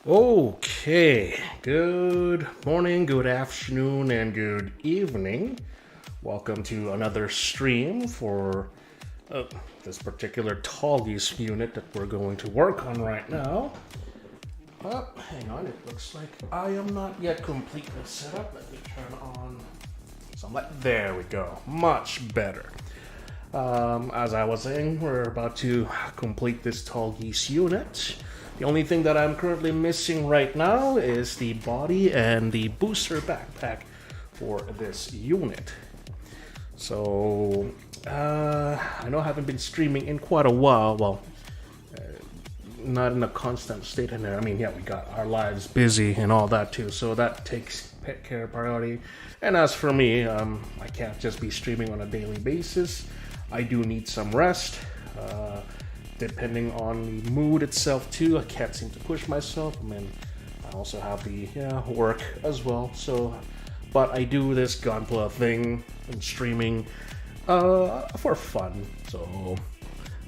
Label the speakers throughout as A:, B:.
A: Okay, good morning, good afternoon, and good evening. Welcome to another stream for this particular Tallgeese unit that we're going to work on right now. Oh, hang on, it looks like I am not yet completely set up. Let me turn on some light. There we go, much better. As I was saying, we're about to complete this Tallgeese unit. The only thing that I'm currently missing right now is the body and the booster backpack for this unit. So, I know I haven't been streaming in quite a while. Well, not in a constant state in there. I mean, yeah, we got our lives busy and all that too, so that takes care of priority. And as for me, I can't just be streaming on a daily basis. I do need some rest. Depending on the mood itself too, I can't seem to push myself. I mean, I also have the work as well. So, but I do this Gunpla thing and streaming for fun. So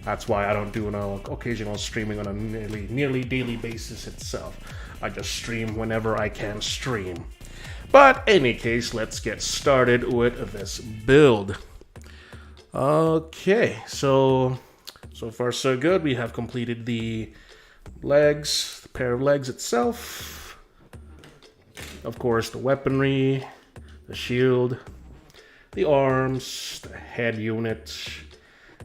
A: that's why I don't do no occasional streaming on a nearly daily basis itself. I just stream whenever I can stream. But any case, let's get started with this build. Okay, so far so good. We have completed the legs, the pair of legs itself. Of course, the weaponry, the shield, the arms, the head unit,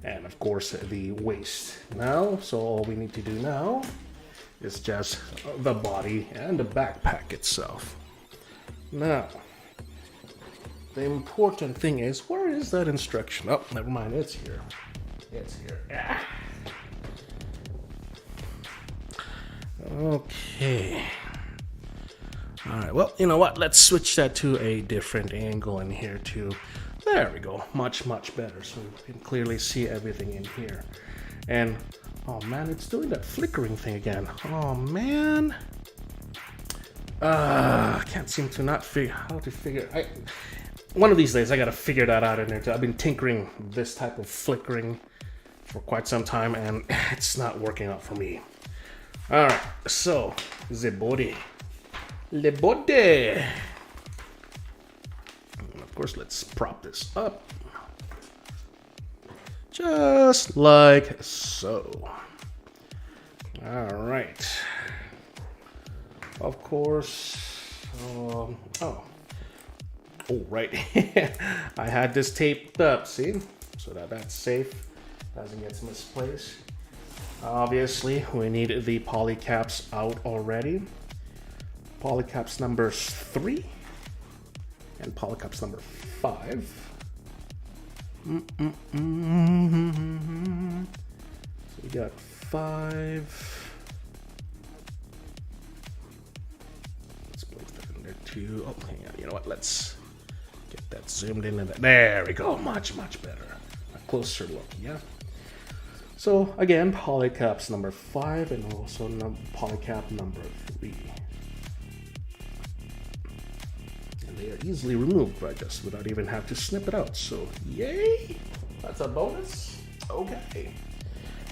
A: and of course the waist. Now, so all we need to do now is just the body and the backpack itself. Now, the important thing is, where is that instruction? Oh, never mind, it's here. It's here. Ah. Okay. Alright, well, you know what? Let's switch that to a different angle in here too. There we go. Much better. So we can clearly see everything in here. And, oh man, it's doing that flickering thing again. Oh man. I can't seem to not figure how to figure. One of these days I gotta figure that out in there too. I've been tinkering this type of flickering for quite some time and it's not working out for me. Alright, so the body. Le body. And of course, let's prop this up. Just like so. Alright. Of course. Oh, right. I had this taped up, see? So that's safe. Doesn't get misplaced. Obviously, we need the polycaps out already. Polycaps number 3 and polycaps number 5. So we got 5. Let's place that in there too. Oh, hang on. You know what? Let's get that zoomed in. There we go. Much better. A closer look, yeah? So again, polycaps number 5 and also polycap number 3. And they are easily removed by just without even have to snip it out. So yay! That's a bonus. Okay.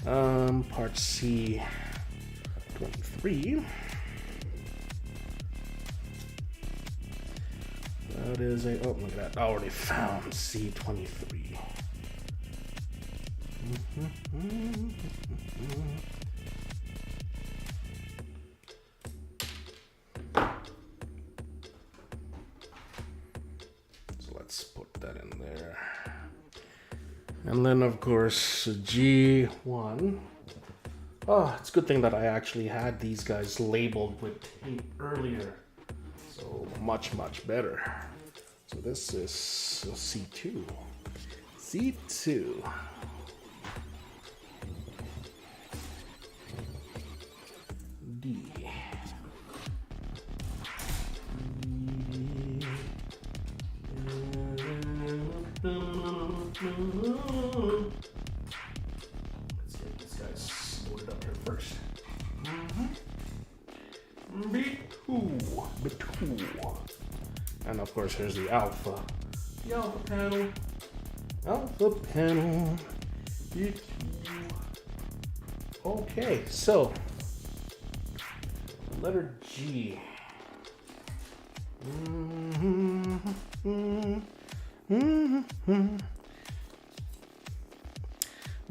A: Part C 23. That is a oh look at that. I already found C23. So let's put that in there. And then of course G1. Oh, it's a good thing that I actually had these guys labeled with tape earlier. So much better. So this is C2. C2. D. Let's get these guys loaded up here first. B2. And of course, here's the alpha. The alpha panel. Alpha panel. B2. Okay, so Letter G.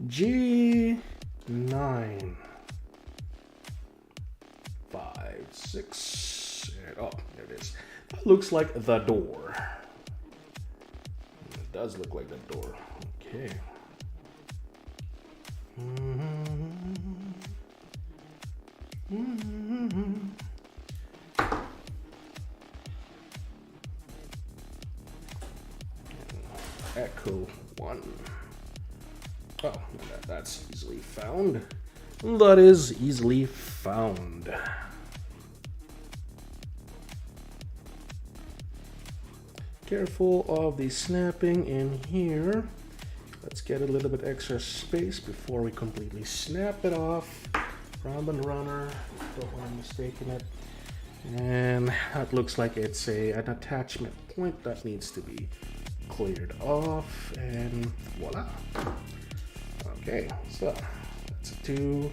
A: G9. 5, 6, and oh, there it is. That looks like the door. It does look like the door. Okay. Echo 1. Oh, that's easily found. That is easily found. Careful of the snapping in here. Let's get a little bit extra space before we completely snap it off. Robin runner, don't want to mistaken it. And that looks like it's an attachment point that needs to be cleared off, and voila. Okay, so that's a 2.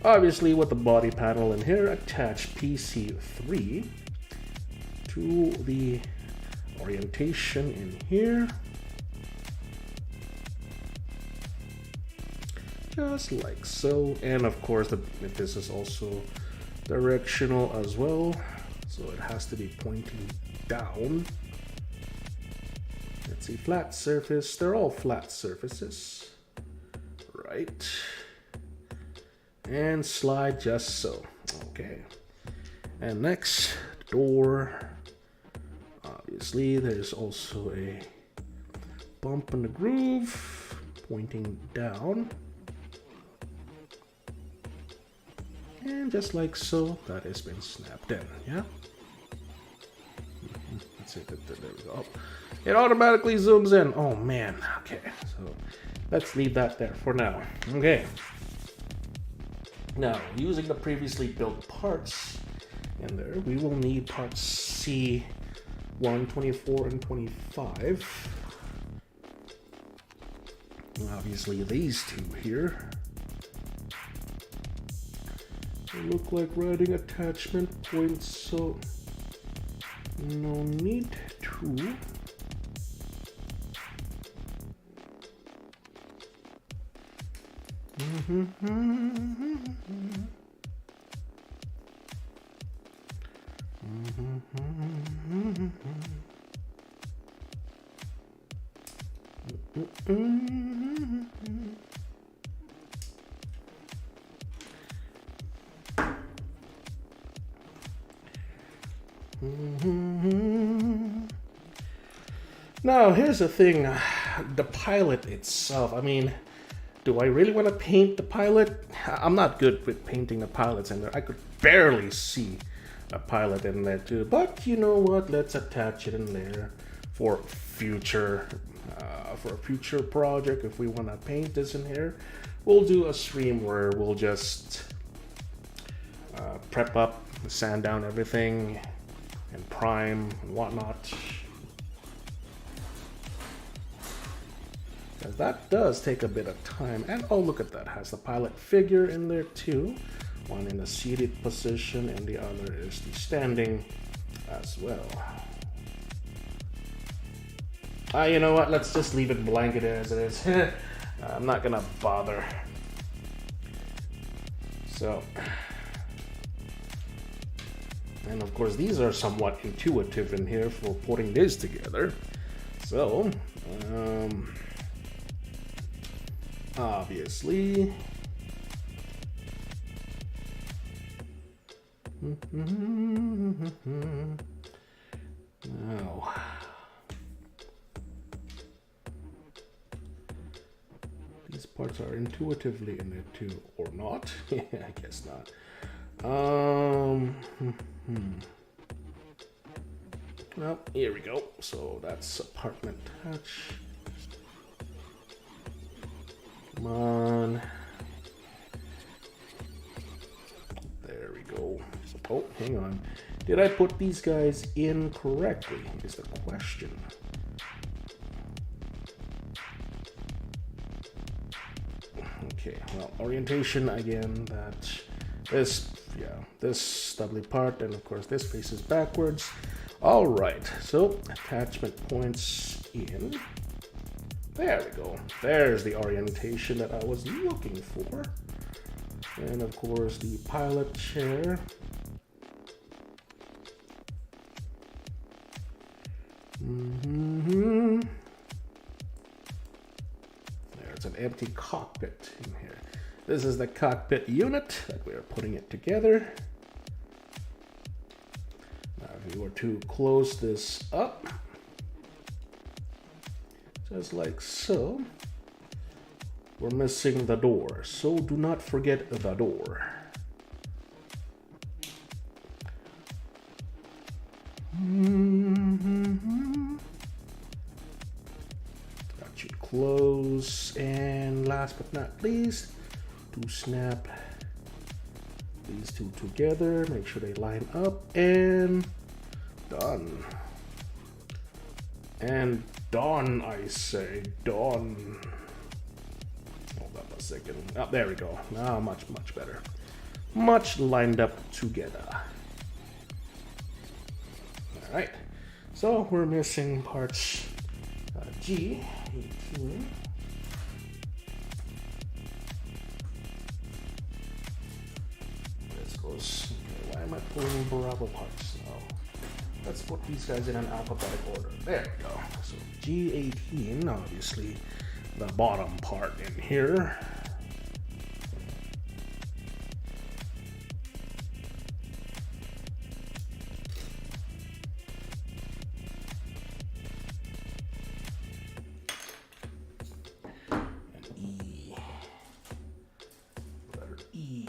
A: Obviously, with the body panel in here, attach PC3 to the orientation in here. Just like so. And of course, this is also directional as well, so it has to be pointing down. Let's see, flat surface. They're all flat surfaces. Right. And slide just so. Okay. And next, door. Obviously, there's also a bump in the groove pointing down. And just like so, that has been snapped in, yeah? That's it, there we go. It automatically zooms in. Oh man, okay, so let's leave that there for now. Okay. Now, using the previously built parts in there, we will need parts C1, 24, and 25. Obviously, these two here. They look like writing attachment points, so no need to. Now, here's the thing, the pilot itself, I mean, do I really want to paint the pilot? I'm not good with painting the pilots in there. I could barely see a pilot in there too, but you know what, let's attach it in there for a future project. If we want to paint this in here, we'll do a stream where we'll just prep up, sand down everything, and prime and whatnot. Because that does take a bit of time. And oh, look at that, has the pilot figure in there too. One in a seated position and the other is the standing as well. You know what, let's just leave it blanket as it is. I'm not gonna bother. So, and of course these are somewhat intuitive in here for putting this together. So, obviously, now, these parts are intuitively in there too, or not. I guess not. Well, here we go. So that's apartment touch. Come on. There we go. Oh, hang on. Did I put these guys in correctly? Is the question. Okay, well, orientation again, that is yeah, this stubbly part, and of course this faces backwards. All right, so attachment points in. There we go. There's the orientation that I was looking for. And of course the pilot chair. There's an empty cockpit in here. This is the cockpit unit that we are putting it together. Now if we were to close this up, just like so, we're missing the door, so do not forget the door. That should close, and last but not least, to snap these two together, make sure they line up, and done. And done, I say, done. Hold up a second. Oh, there we go. Now much better. Much lined up together. All right. So we're missing parts G18. This goes. Okay, why am I pulling Bravo parts now? Let's put these guys in an alphabetical order. There we go. So G18, obviously the bottom part in here. And E. Letter E.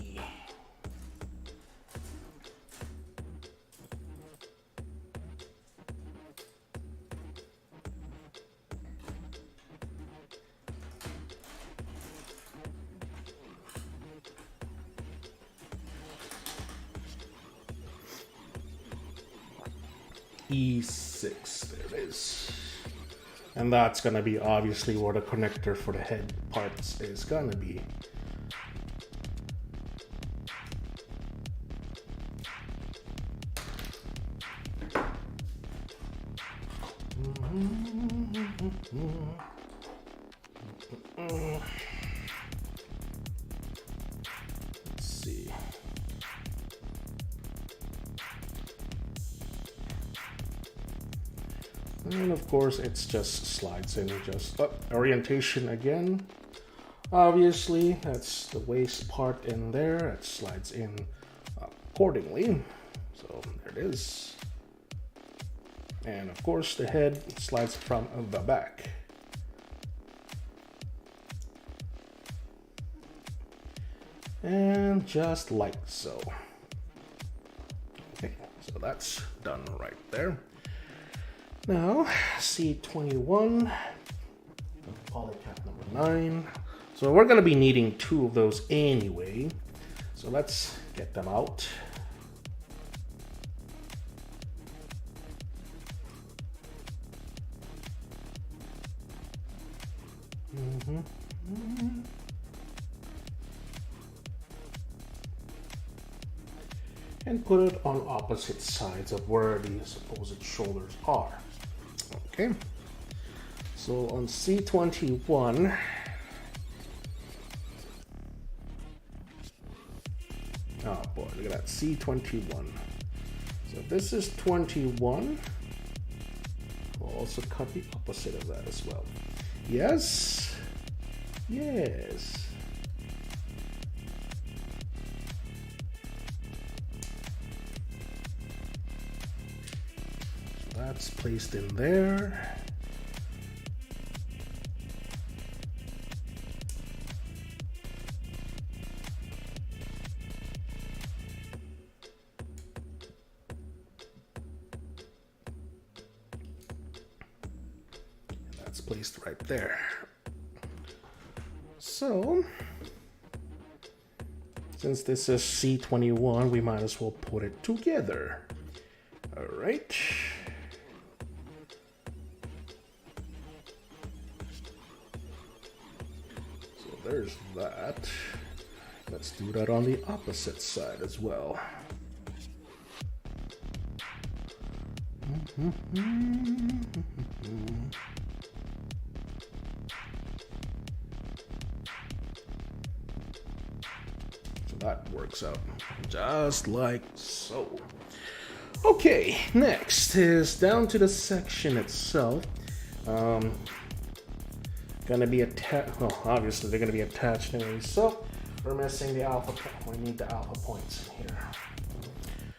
A: E6, there it is. And that's gonna be obviously where the connector for the head parts is gonna be. Let's see. And of course, it's just slides in, just orientation again. Obviously, that's the waist part in there. It slides in accordingly. So there it is. And of course, the head slides from the back. And just like so. Okay, so that's done right there. Now, C21, polycap number 9. So we're going to be needing 2 of those anyway. So let's get them out. And put it on opposite sides of where the supposed shoulders are. Okay, so on C21, oh boy, look at that, C21. So this is 21. We'll also cut the opposite of that as well. Yes, yes. That's placed in there. And that's placed right there. So, since this is C21, we might as well put it together. All right. There's that. Let's do that on the opposite side as well. So that works out just like so. Okay, next is down to the section itself. Gonna be attached. Well, obviously they're gonna be attached anyway. So we're missing the alpha. We need the alpha points in here.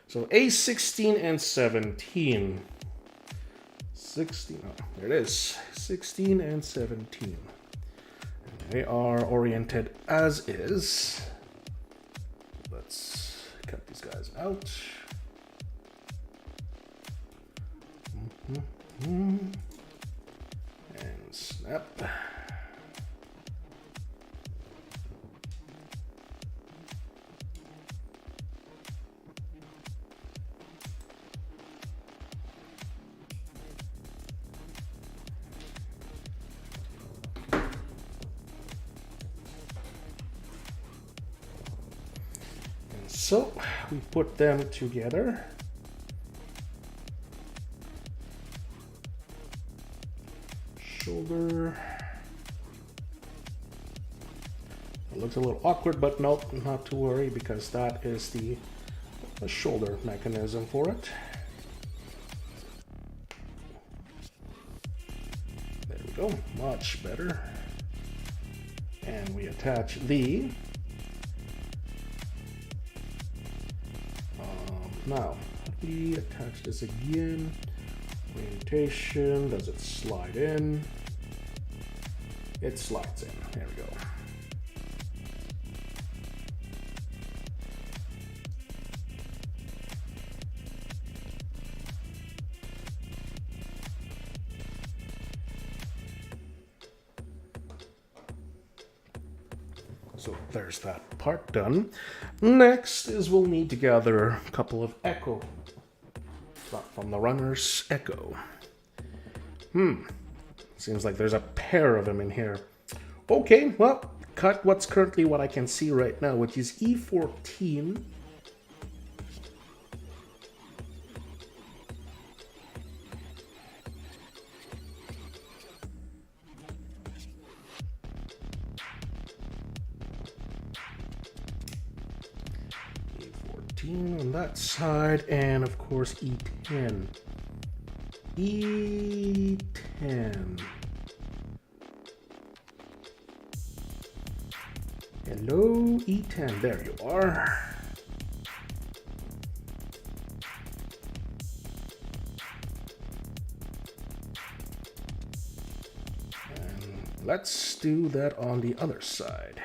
A: So A16 and 17. 16. Oh, there it is. 16 and 17. And they are oriented as is. Let's cut these guys out. And snap. And so we put them together. Shoulder. It looks a little awkward, but nope, not to worry, because that is the shoulder mechanism for it. There we go, much better. And we attach the now we attach this again. Orientation, does it slide in? It slides in. There we go. So there's that part done. Next is we'll need to gather a couple of echo from the runner's echo. Seems like there's a pair of them in here. Okay, well, cut what's currently what I can see right now, which is E14. E14 on that side, and of course E10. E10. Hello, E10. There you are. And let's do that on the other side.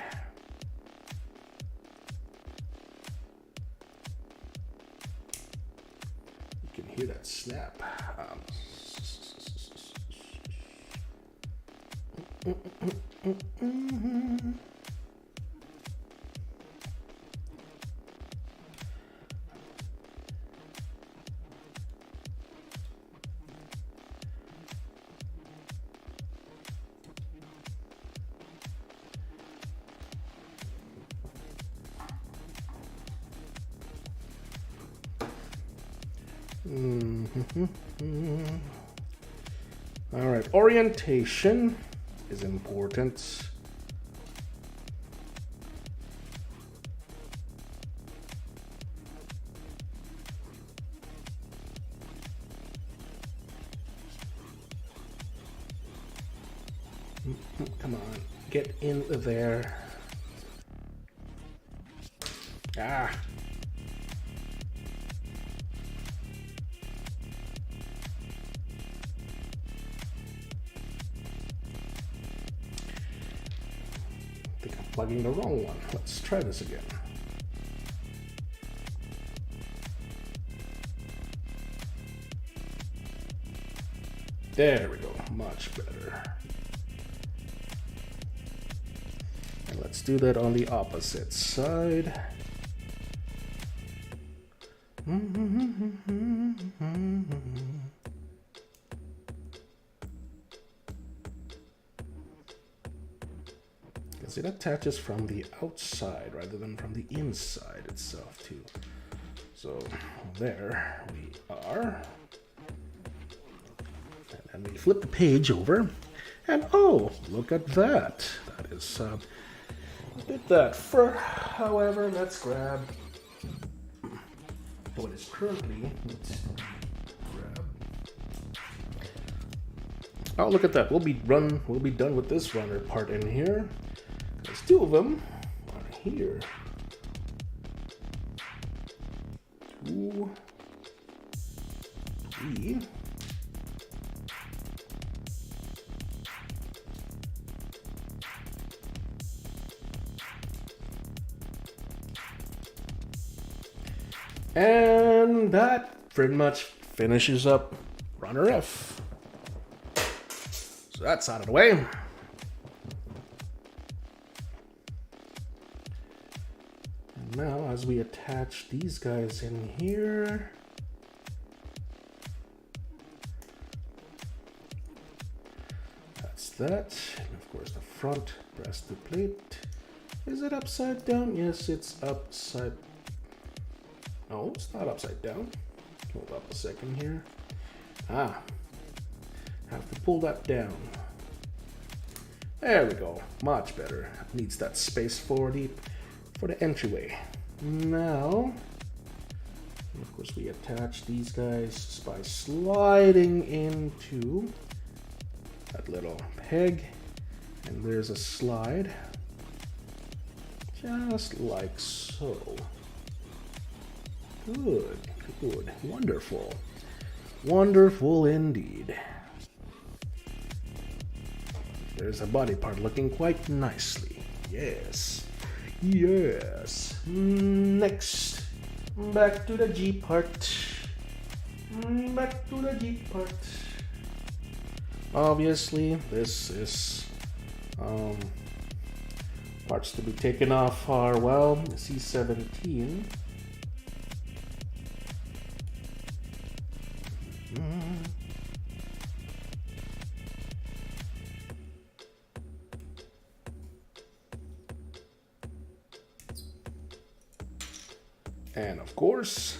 A: You can hear that snap. All right, orientation is important. Come on, get in there. Ah. I think I'm plugging the wrong one. Let's try this again. There we go, much better. And let's do that on the opposite side. Because because it attaches from the outside rather than from the inside itself too. So there we are. And then we flip the page over, and oh, look at that. That is did that for. However, let's grab what is currently. Let's grab. Oh, look at that. We'll be done with this runner part in here. There's two of them are here. 2, 3. And that pretty much finishes up runner F. So that's out of the way. And now as we attach these guys in here, that's that. And of course the front breast to plate. Is it upside down? Yes, it's upside. No, it's not upside down. Hold up a second here. Ah, have to pull that down. There we go, much better. Needs that space for the entryway. Now, of course, we attach these guys by sliding into that little peg, and there's a slide, just like so. Good, good, wonderful. Wonderful indeed. There's a body part looking quite nicely. Yes. Yes. Next. Back to the G part. Back to the G part. Obviously, this is parts to be taken off are, well, C17. And of course,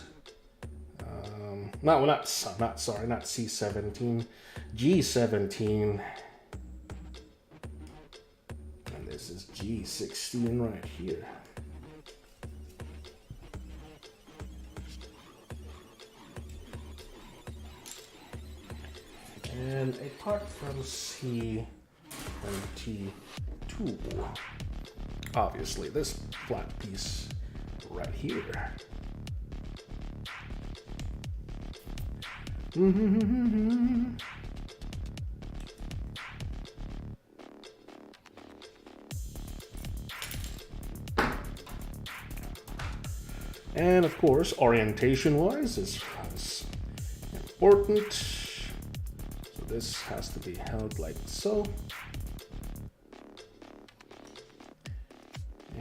A: not C17, G17, and this is G16 right here. And a part from C22. Obviously, this flat piece right here. And of course, orientation-wise is important. So this has to be held like so.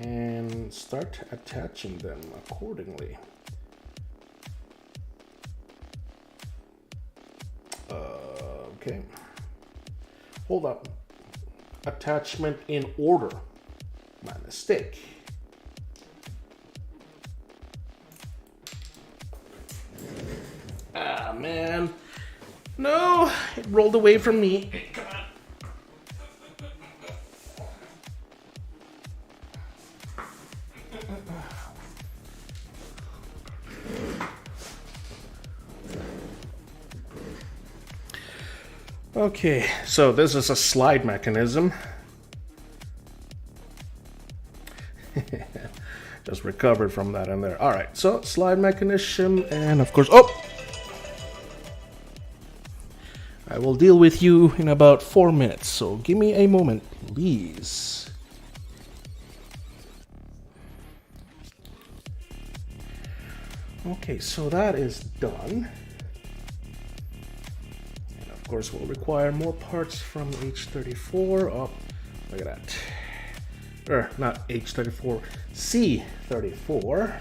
A: And start attaching them accordingly. Okay. Hold up. Attachment in order. My mistake. Ah, man. No, it rolled away from me. Come on. Okay, so this is a slide mechanism. Just recovered from that in there. All right, so slide mechanism, and of course, oh! I will deal with you in about 4 minutes, so give me a moment, please. Okay, so that is done. Of course, we'll require more parts from H34. Oh, look at that. Not H34, C34.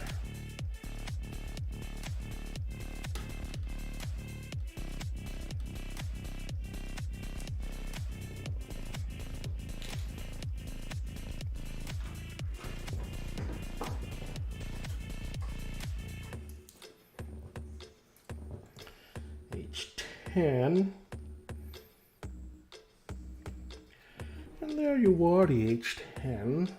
A: H10. And there you are, the H10.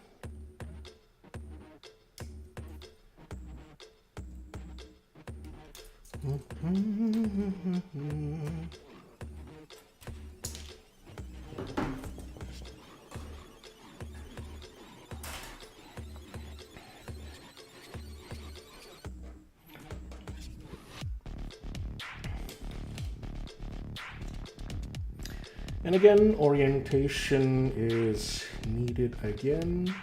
A: And again, orientation is needed again.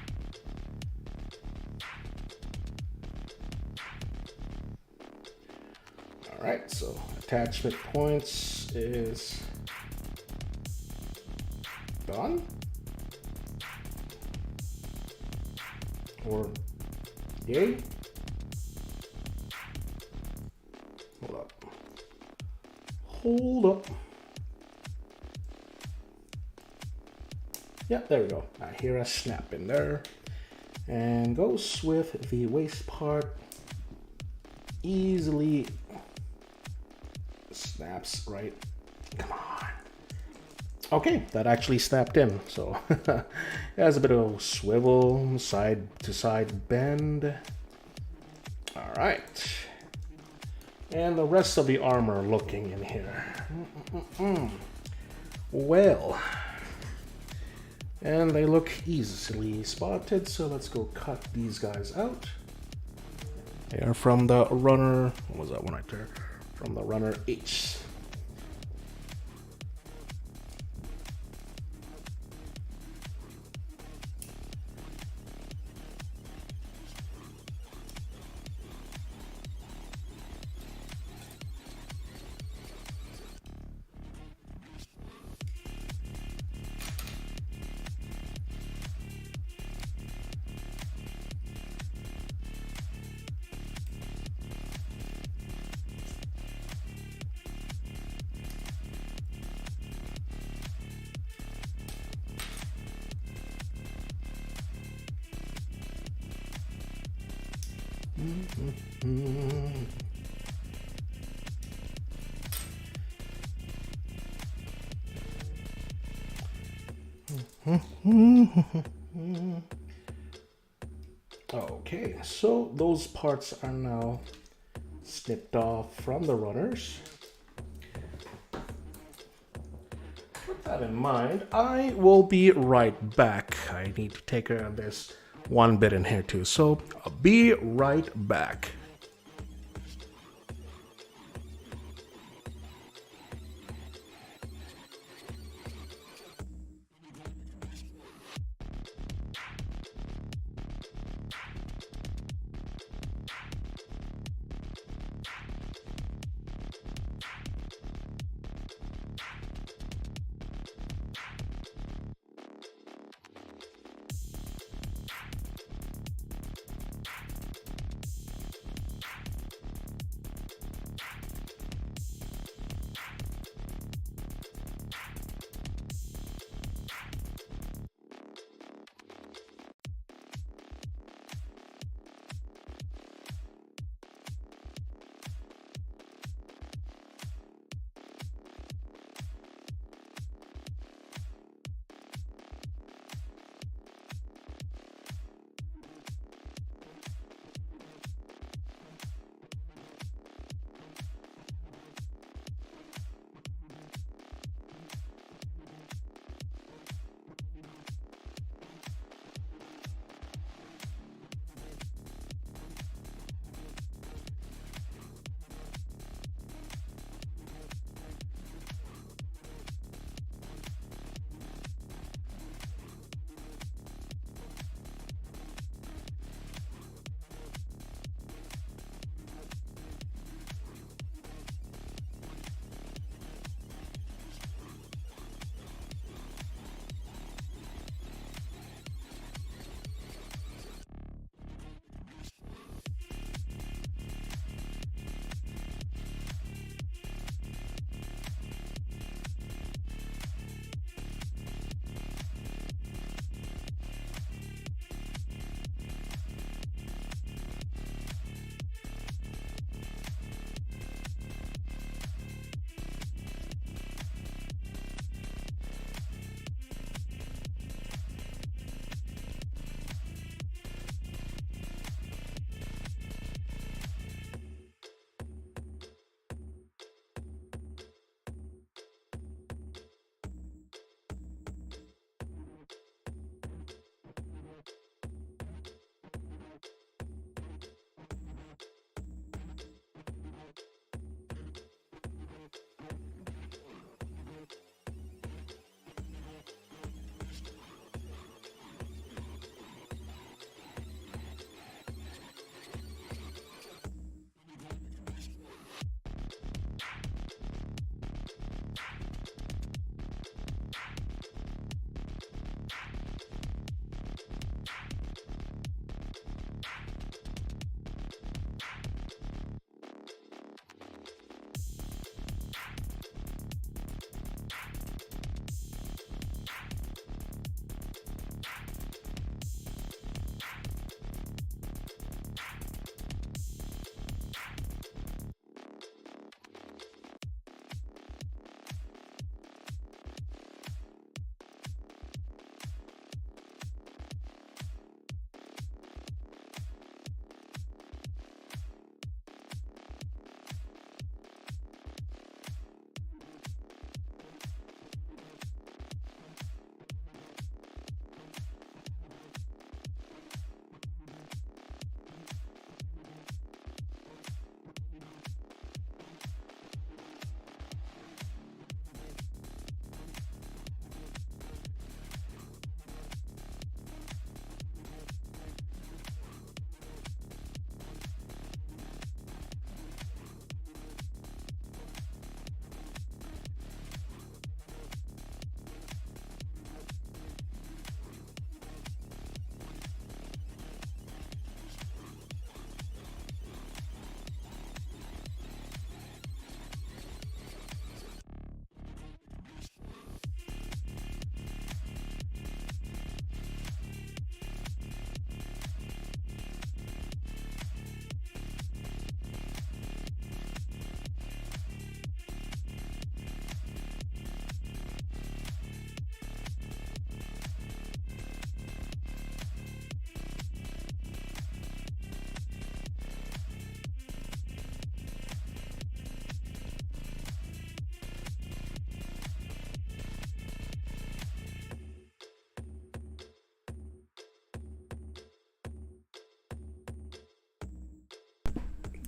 A: All right, so attachment points is done. Or yay. Hold up. Hold up. Yeah, there we go. I hear a snap in there. And goes with the waist part. Easily snaps right. Come on. Okay, that actually snapped in. So it has a bit of swivel, side to side bend. All right. And the rest of the armor looking in here. Well. And they look easily spotted, so let's go cut these guys out. They are from the runner, what was that one right there? From the runner H. Okay, so those parts are now snipped off from the runners. With that in mind, I will be right back. I need to take care of this one bit in here too, so I'll be right back.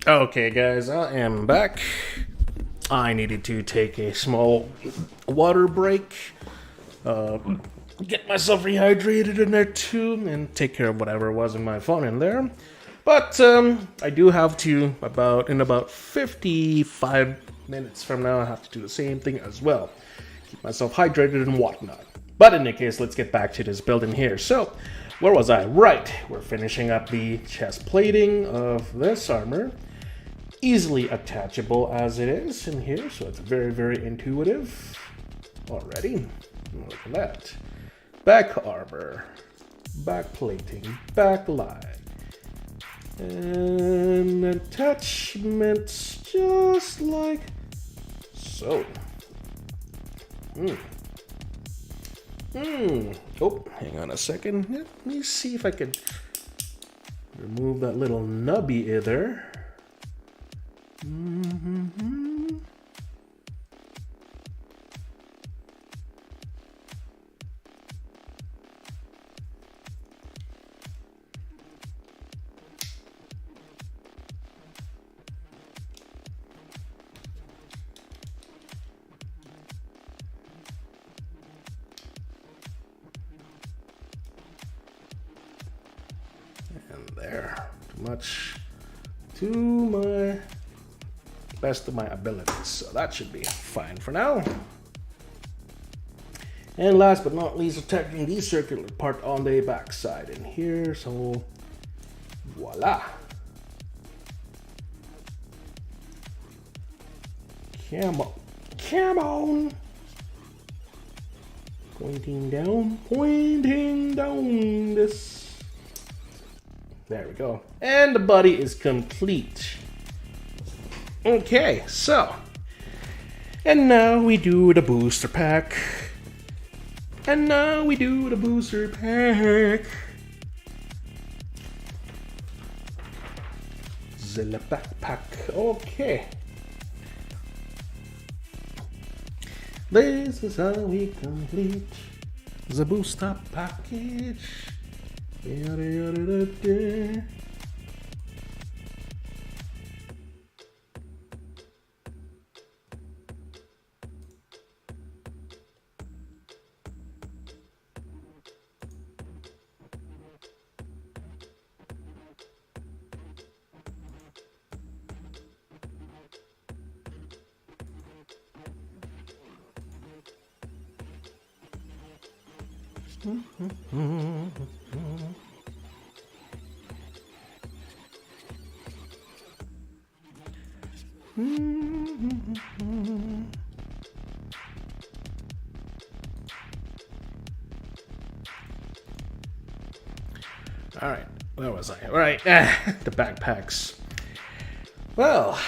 A: Okay, guys, I am back. I needed to take a small water break, get myself rehydrated in there too, and take care of whatever was in my phone in there. But I do have to, in about 55 minutes from now, I have to do the same thing as well. Keep myself hydrated and whatnot. But in any case, let's get back to this building here. So, where was I? Right, we're finishing up the chest plating of this armor. Easily attachable as it is in here, so it's very, very intuitive already. Look at that. Back armor, back plating, back line. And attachments just like so. Oh, hang on a second. Let me see if I can remove that little nubby there. And there, to my best of my abilities, so that should be fine for now. And last but not least, attaching the circular part on the back side in here, so voila. Come on. Pointing down this. There we go. And the body is complete. Okay, so. And now we do the booster pack. The backpack. Okay. This is how we complete the booster package. All right, where was I? All right, the backpacks. Well,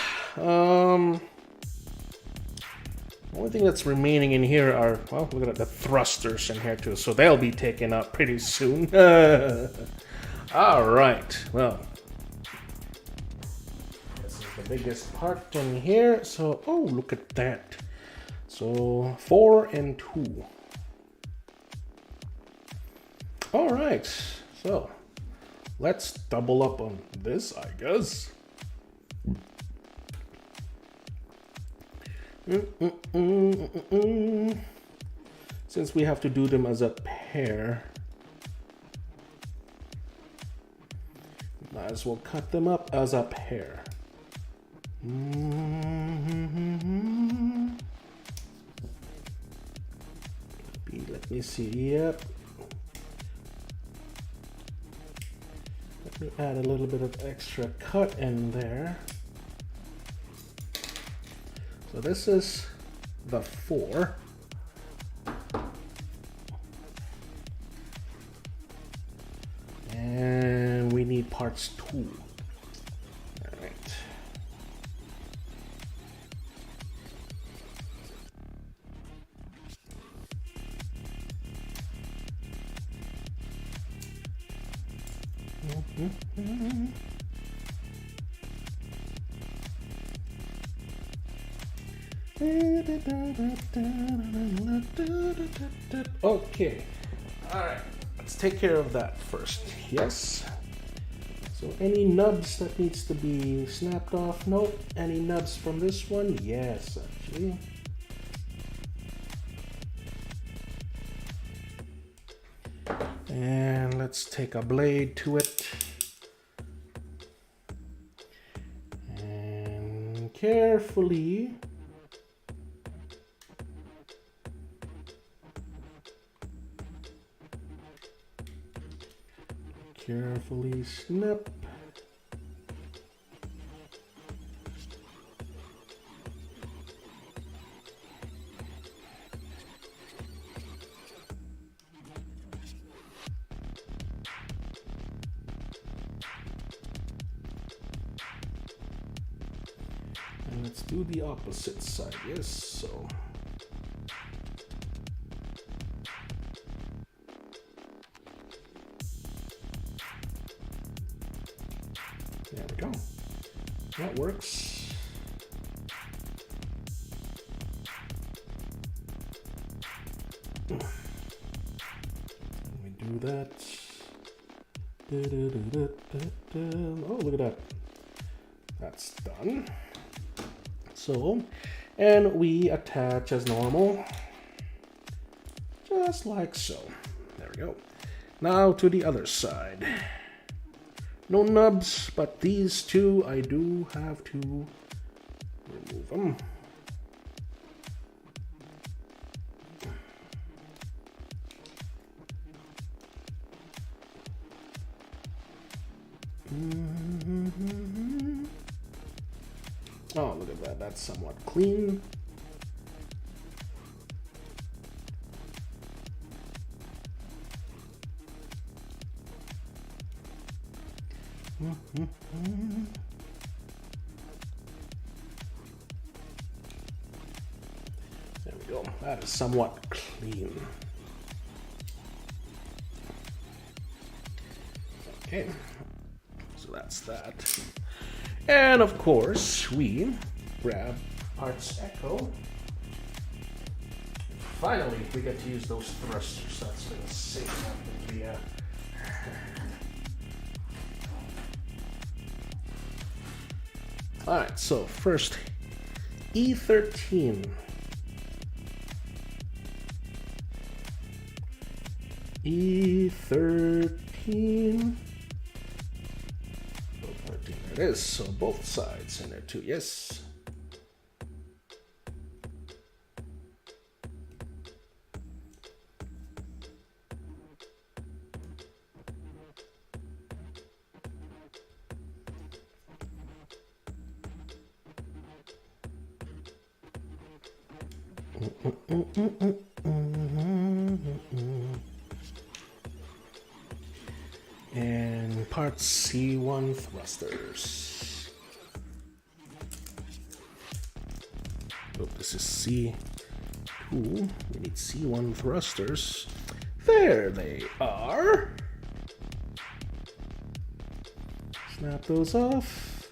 A: only thing that's remaining in here are, well, look at the thrusters in here too, so they'll be taken out pretty soon. All right, well, this is the biggest part in here. So, oh, look at that. So 4 and 2. All right, so let's double up on this, I guess. Since we have to do them as a pair, might as well cut them up as a pair. Let me see, yep. Let me add a little bit of extra cut in there. So this is the 4. And we need parts 2. All right. Okay, all right, let's take care of that first. Yes, So any nubs that needs to be snapped off? Nope. Any nubs from this one? Yes, actually. And let's take a blade to it. And carefully snip. And let's do the opposite side. Yes, so. There we go. That works. We do that. Oh, look at that. That's done. So, and we attach as normal. Just like so. There we go. Now to the other side. No nubs, but these two I do have to remove them. Oh, look at that. That's somewhat clean. There we go. That is somewhat clean. Okay, so that's that. And of course, we grab parts echo. Finally, we get to use those thrusters. That's been a safe one. Yeah. All right, so first, E13. E13. There it is, so both sides in there too, yes. And part C1 thrusters. Oh, this is C2. We need C1 thrusters. There they are. Snap those off.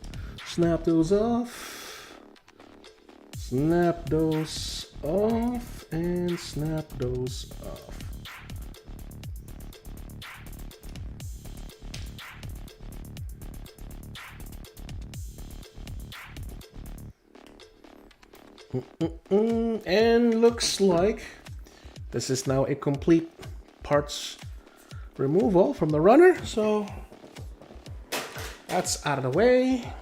A: Snap those off. Snap those off. And snap those off. And looks like this is now a complete parts removal from the runner. So that's out of the way.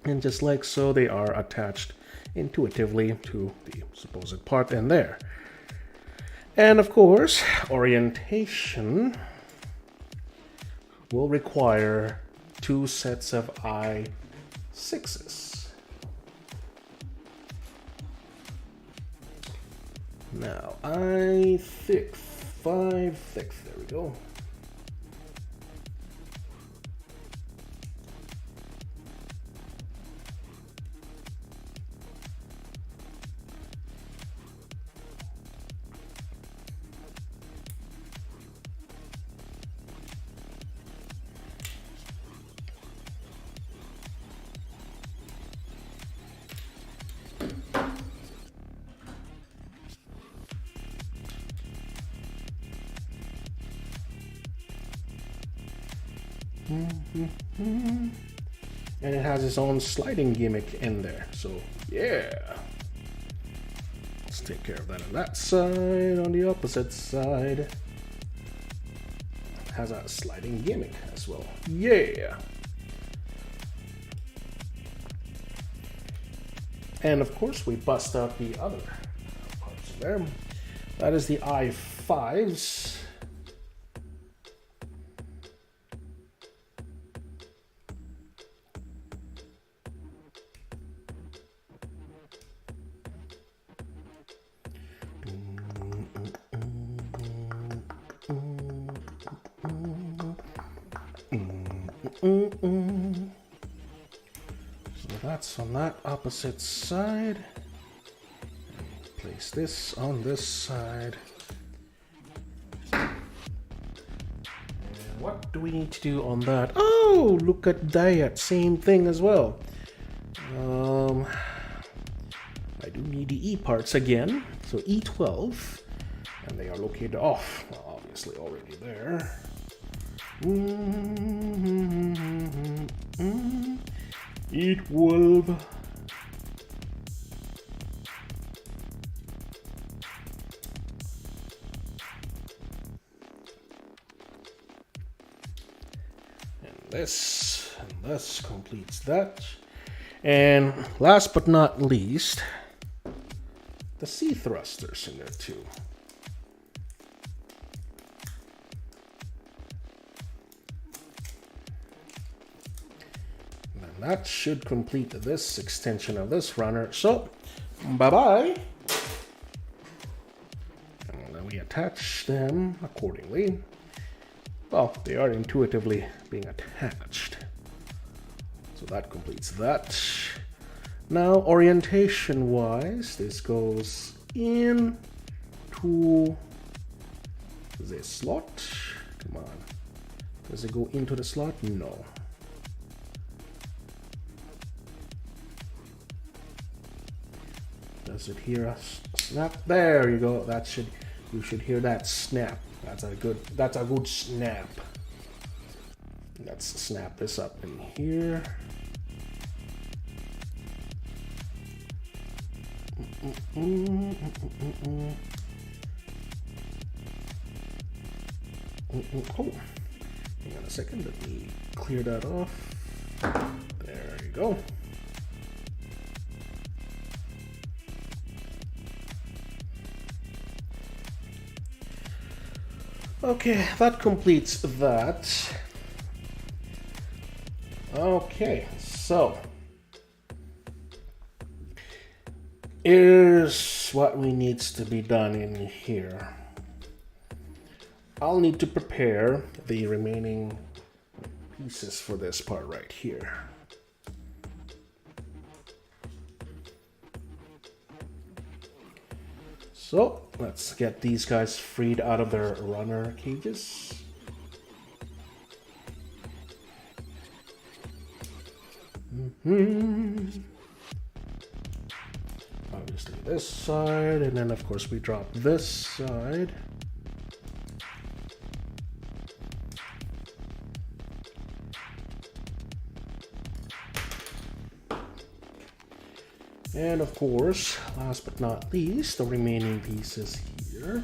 A: And just like so, they are attached intuitively to the supposed part in there. And of course, orientation will require 2 sets of I6s. Now, I thick, 5 thick, there we go. And it has its own sliding gimmick in there. So yeah. Let's take care of that on that side. On the opposite side, it has a sliding gimmick as well. Yeah. And of course, we bust out the other parts there. That is the I5s. So that's on that opposite side. Place this on this side. And what do we need to do on that? Oh, look at that. Same thing as well. I do need the E parts again. So E12. And they are located off. Well, obviously already there. E12. And this completes that. And last but not least, the C thrusters in there too. And that should complete this extension of this runner. So, bye-bye. And then we attach them accordingly. Well, they are intuitively being attached. So that completes that. Now, orientation-wise, this goes in to this slot. Come on. Does it go into the slot? No. Does it hear us snap? There you go. You should hear that snap. That's a good snap. Let's snap this up in here. Oh, hang on a second. Let me clear that off. There you go. Okay, that completes that. Okay, so here's what needs to be done in here. I'll need to prepare the remaining pieces for this part right here. So let's get these guys freed out of their runner cages. Obviously this side, and then of course we drop this side. And of course, last but not least, the remaining pieces here.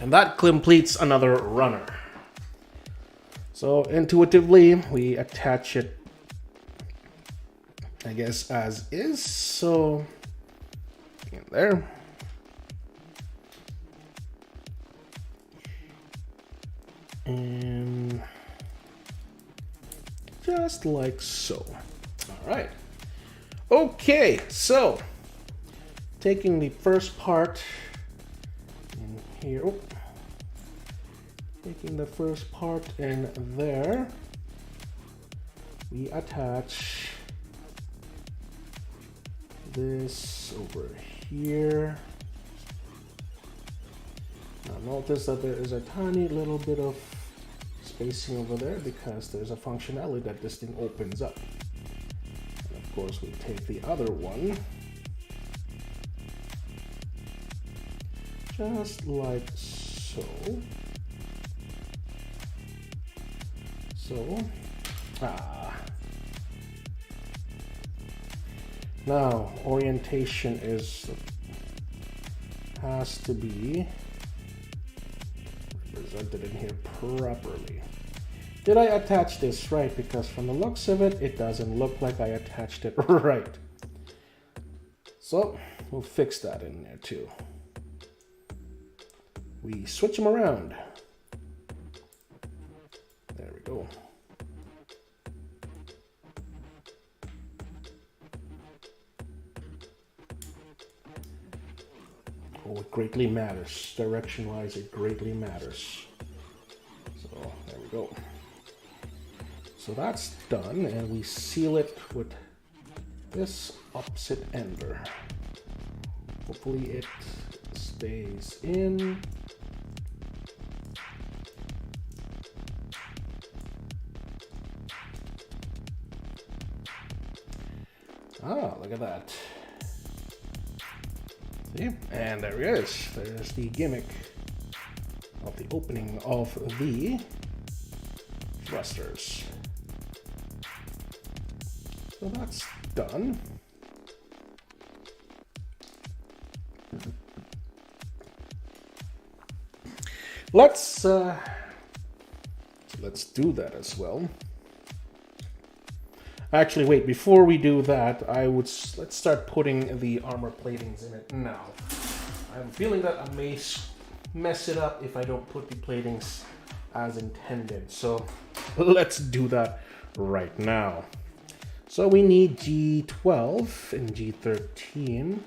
A: And that completes another runner. So intuitively, we attach it, I guess, as is. So in there. And just like so. All right. Okay, so taking the first part in here. Oh. Taking the first part in there, we attach this over here. Notice that there is a tiny little bit of spacing over there because there's a functionality that this thing opens up. And of course, we take the other one, just like so. Now, orientation has to be represented in here properly. Did I attach this right? Because from the looks of it, it doesn't look like I attached it right. So we'll fix that in there too. We switch them around. There we go. Oh, it greatly matters. Direction-wise, it greatly matters. So there we go. So that's done, and we seal it with this opposite ender. Hopefully it stays in. Ah, look at that. See? And there it is. There's the gimmick of the opening of the thrusters. So that's done. Let's do that as well. Actually, wait, before we do that, let's start putting the armor platings in it now. I'm feeling that I may mess it up if I don't put the platings as intended. So let's do that right now. So we need G12 and G13.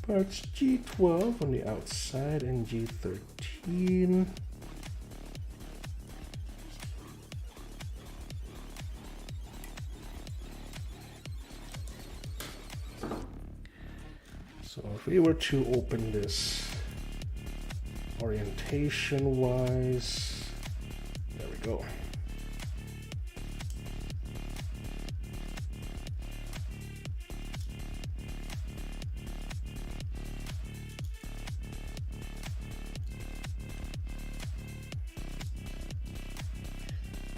A: Parts G12 on the outside and G13. So if we were to open this orientation wise, there we go.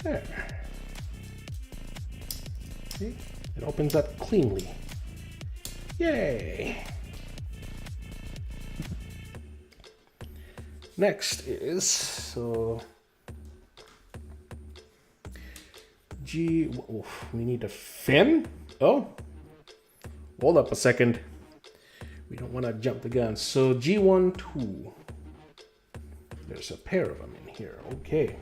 A: There. See? It opens up cleanly. Yay! Next is, so we need a fin. Oh, hold up a second. We don't want to jump the gun. So G12. There's a pair of them in here. Okay.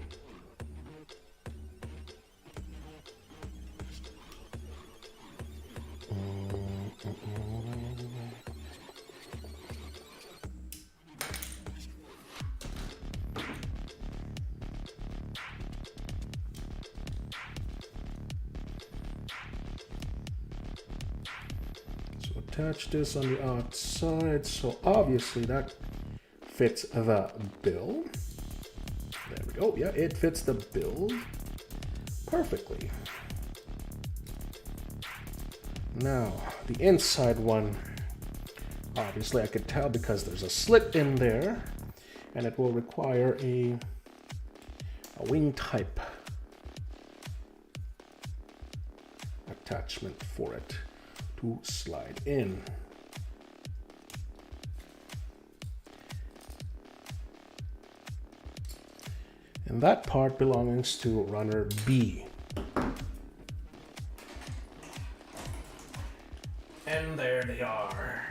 A: Attach this on the outside, so obviously that fits the bill. There we go. Yeah, it fits the bill perfectly. Now, the inside one, obviously I could tell because there's a slit in there, and it will require a wing type attachment for it to slide in. And that part belongs to runner B. And there they are.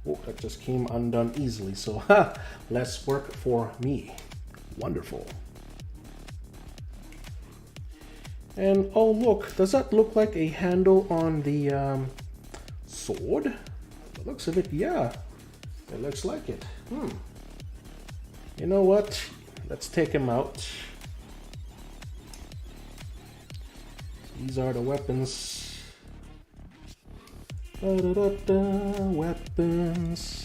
A: Oh, that just came undone easily, so less work for me. Wonderful. And oh look, does that look like a handle on the sword? The looks of it, yeah. It looks like it. You know what? Let's take him out. These are the weapons. Weapons.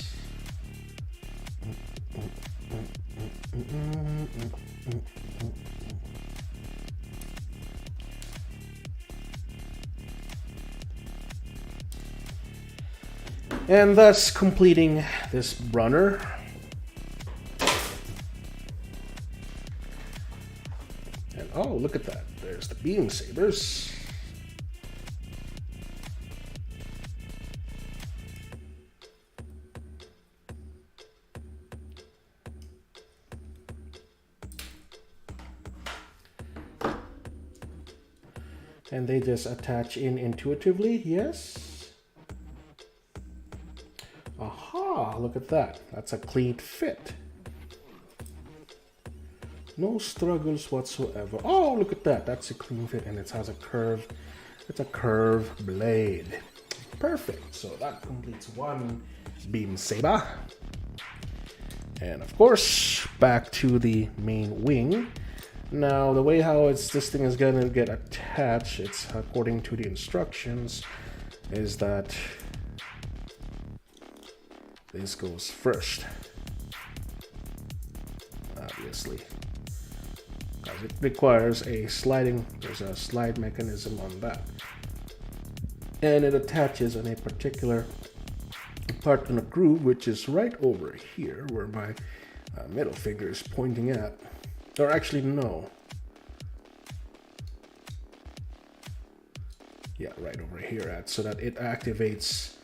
A: And thus completing this runner. And oh, look at that. There's the beam sabers. And they just attach in intuitively, yes. Aha, look at that. That's a clean fit. No struggles whatsoever. Oh, look at that. That's a clean fit and it has a curve. It's a curved blade. Perfect. So that completes one beam saber. And of course, back to the main wing. Now, the way how this thing is going to get attached, it's according to the instructions, is that this goes first. Obviously. Because it requires a sliding, there's a slide mechanism on that. And it attaches on a particular part in the groove, which is right over here, where my middle finger is pointing at. Or actually, no. Yeah, right over here, so that it activates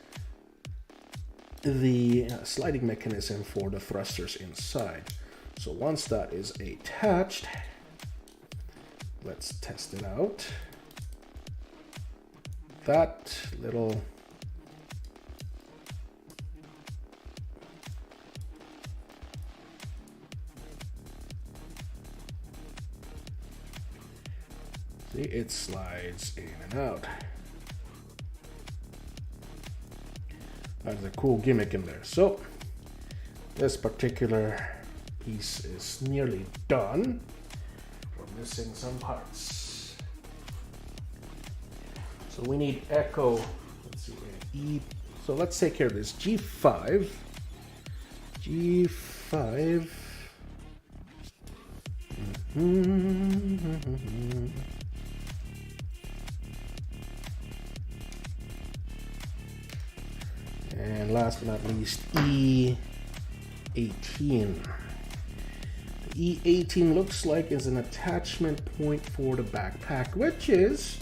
A: the sliding mechanism for the thrusters inside. So once that is attached, let's test it out. That little see, it slides in and out. That's a cool gimmick in there. So this particular piece is nearly done. We're missing some parts. So we need echo. Let's see, E. So let's take care of this. G5. G5. And last but not least, E18. The E18 looks like is an attachment point for the backpack, which is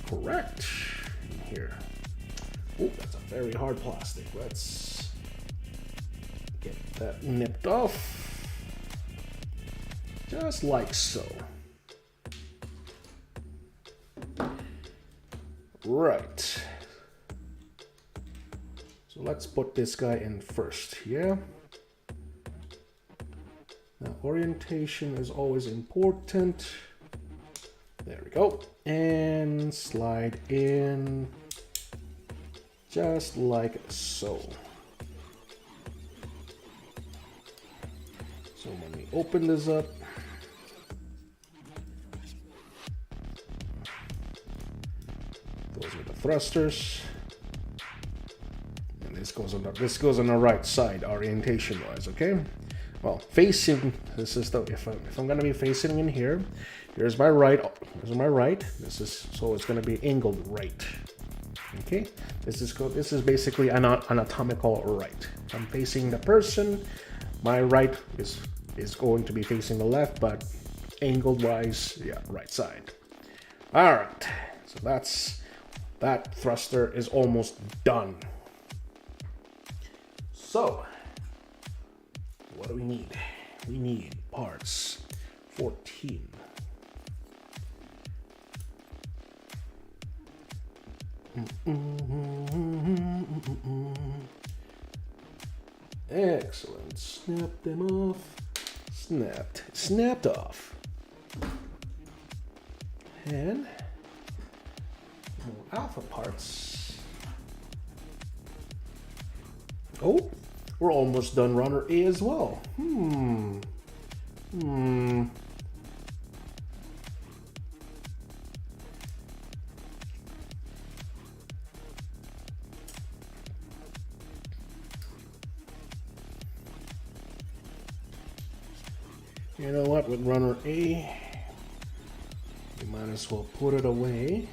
A: correct in here. Oh, that's a very hard plastic. Let's get that nipped off. Just like so. Right. So let's put this guy in first, yeah? Now, orientation is always important. There we go. And slide in just like so. So when we open this up, those are the thrusters. This goes on the right side, orientation wise, okay? Well, facing, this is the, if I'm gonna be facing in here, here's my right, this is, so it's gonna be angled right, okay? This is basically an anatomical right. If I'm facing the person, my right is going to be facing the left, but angled wise, yeah, right side. All right, so that thruster is almost done. So, what do we need? We need parts 14. Excellent. Snap them off. Snapped off. And more alpha parts. Oh, we're almost done runner A as well. You know what, with runner A, we might as well put it away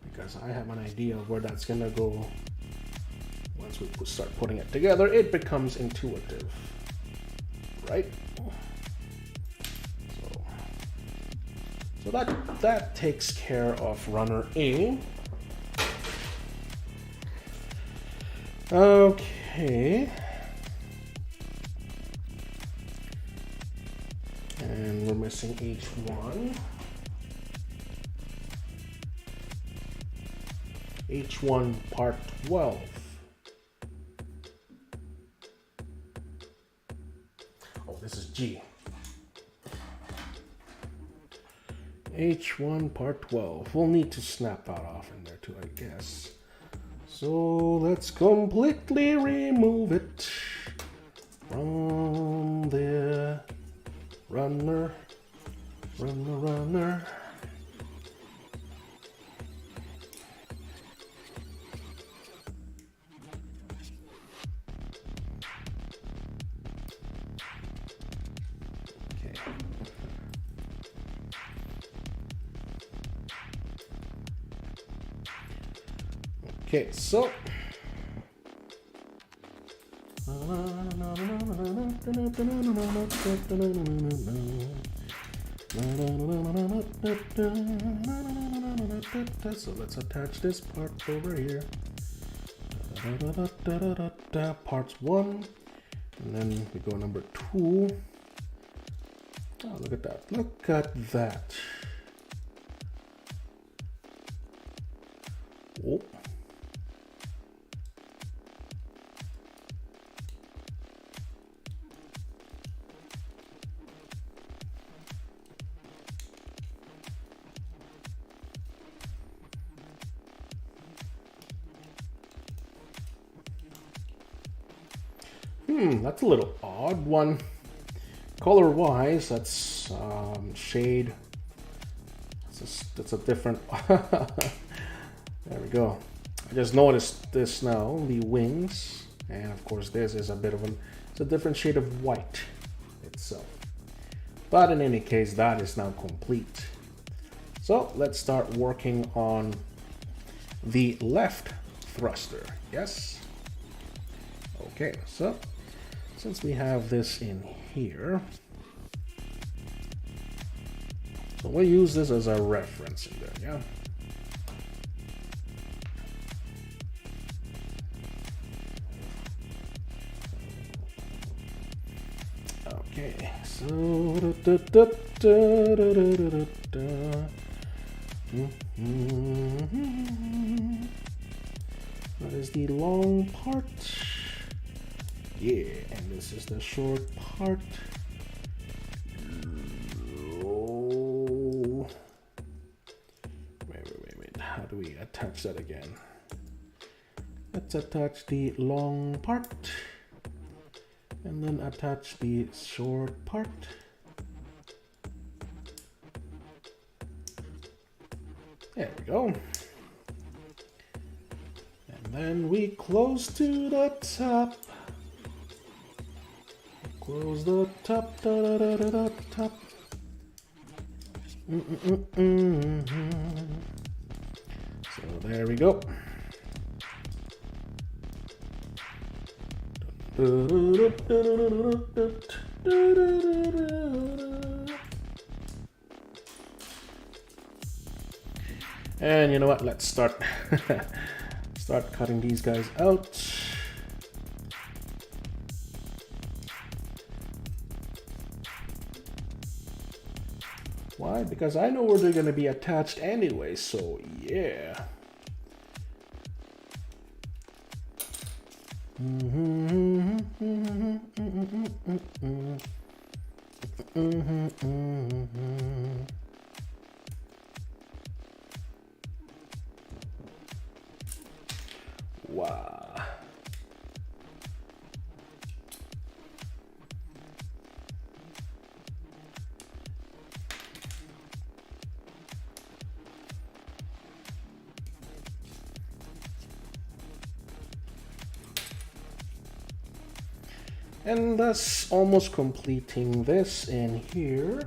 A: because I have an idea of where that's gonna go. Once we start putting it together, it becomes intuitive, right? So that takes care of runner A. Okay. And we're missing H1. H1 part 12. Oh, this is G. H1 part 12. We'll need to snap that off in there too, I guess. So let's completely remove it from the runner. Okay, so let's attach this part over here. Parts 1, and then we go number 2. Oh, look at that. Look at that. Oh. That's a little odd one. Color wise, that's shade. That's a different. There we go. I just noticed this now, the wings, and of course this is a bit of it's a different shade of white itself. But in any case, that is now complete. So let's start working on the left thruster. Yes. Okay, so since we have this in here, so we'll use this as a reference in there, yeah? Okay, so that is the long part. Yeah, and this is the short part. Oh. Wait. How do we attach that again? Let's attach the long part and then attach the short part. There we go. And then we close to the top. Close the top, top. So there we go. And you know what? Let's start cutting these guys out. Why? Because I know where they're going to be attached anyway, so yeah. And thus almost completing this in here.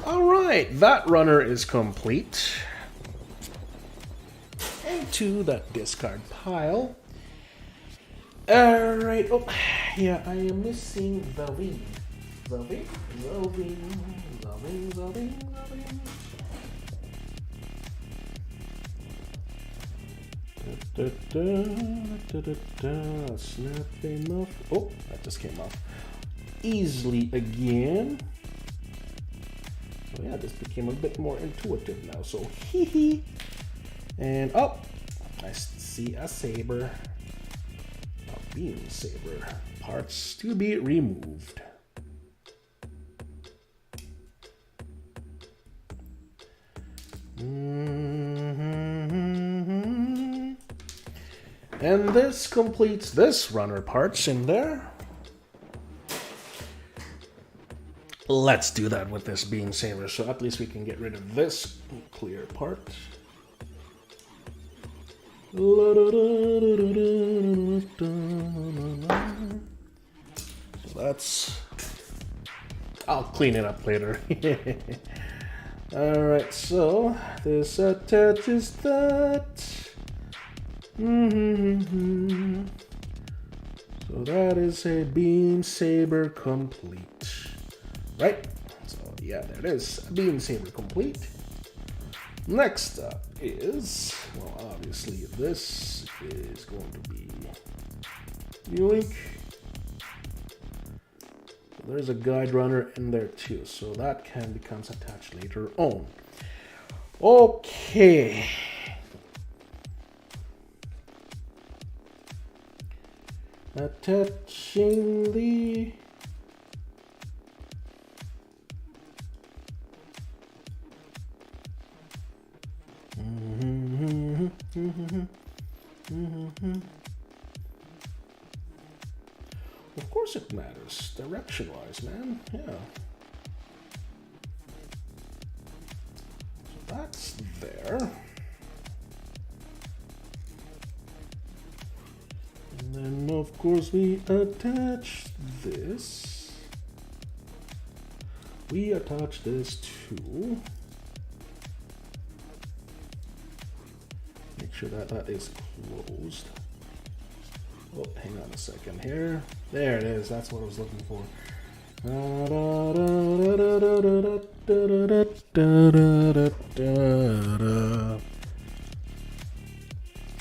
A: All right, that runner is complete. Into that discard pile. All right. Oh, yeah, I am missing the wing. The wing. Snap enough. Oh, that just came off easily again. So yeah, this became a bit more intuitive now. So hee hee. And oh, I see a saber. A beam saber. Parts to be removed. And this completes this runner parts in there. Let's do that with this beam saber, so at least we can get rid of this clear part. So that's... I'll clean it up later. Alright, so this attaches that. So that is a beam saber complete. Right? So yeah, there it is. A beam saber complete. Next up is, well, obviously this is going to be yoink. There's a guide runner in there too, so that can becomes attached later on. Okay. Attaching the Of course it matters, direction-wise, man. Yeah. So that's there. And then, of course, we attach this. We attach this too. Make sure that that is closed. Oh, hang on a second here. There it is. That's what I was looking for.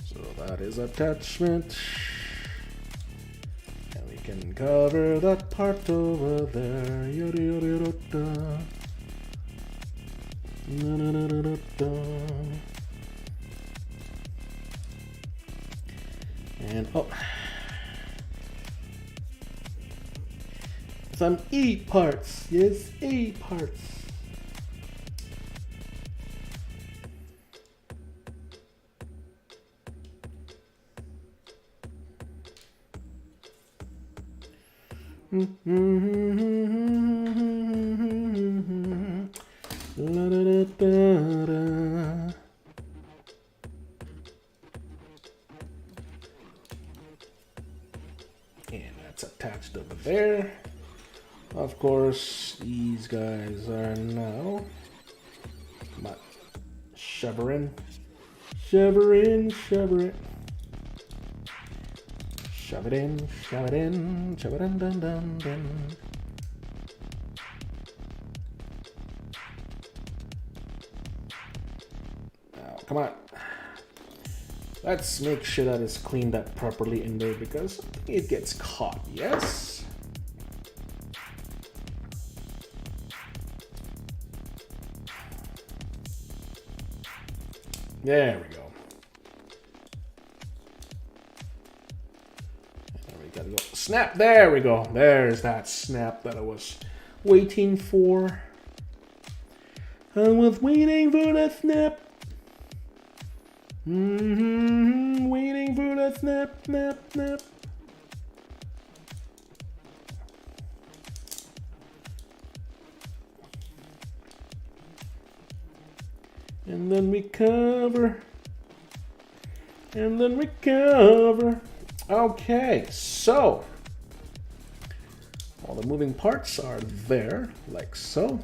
A: So that is attachment. And we can cover that part over there. And oh. Some 8 parts. Yes, 8 parts. La da da da da. And that's attached over there. Of course, these guys are now shivering. Shove it in, shove it in, shove it in, shove it in, dun dun dun. Now, come on. Let's make sure that it's cleaned up properly in there because it gets caught, yes? There we go. There we Gotta go. Snap. There we go. There's that snap that I was waiting for. I was waiting for that snap. Waiting for that snap, snap, snap. And then recover. And then recover. Okay, so all the moving parts are there, like so.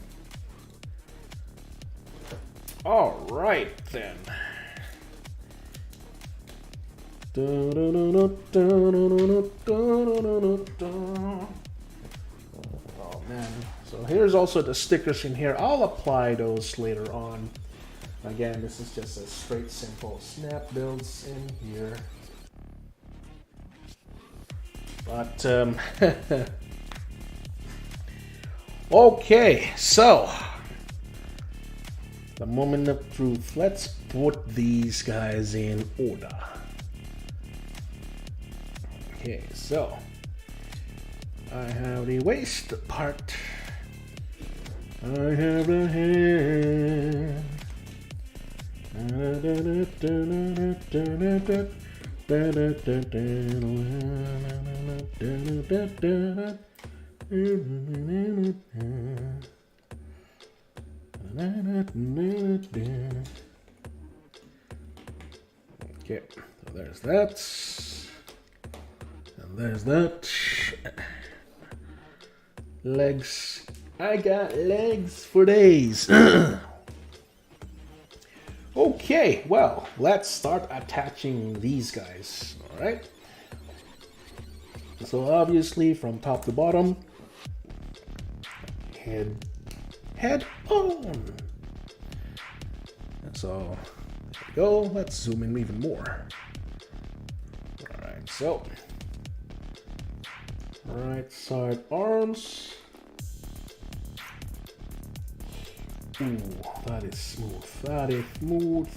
A: All right, then. Oh, man. So here's also the stickers in here. I'll apply those later on. Again, this is just a straight, simple snap builds in here. But, okay, so the moment of truth. Let's put these guys in order. Okay, so I have the waist part. I have the hand. Okay, so there's that. And there's that. Legs. I got legs for days. Okay, well, let's start attaching these guys. All right. So obviously from top to bottom, head on. And so there we go. Let's zoom in even more. All right, so right side arms. Ooh, that is smooth. That is smooth.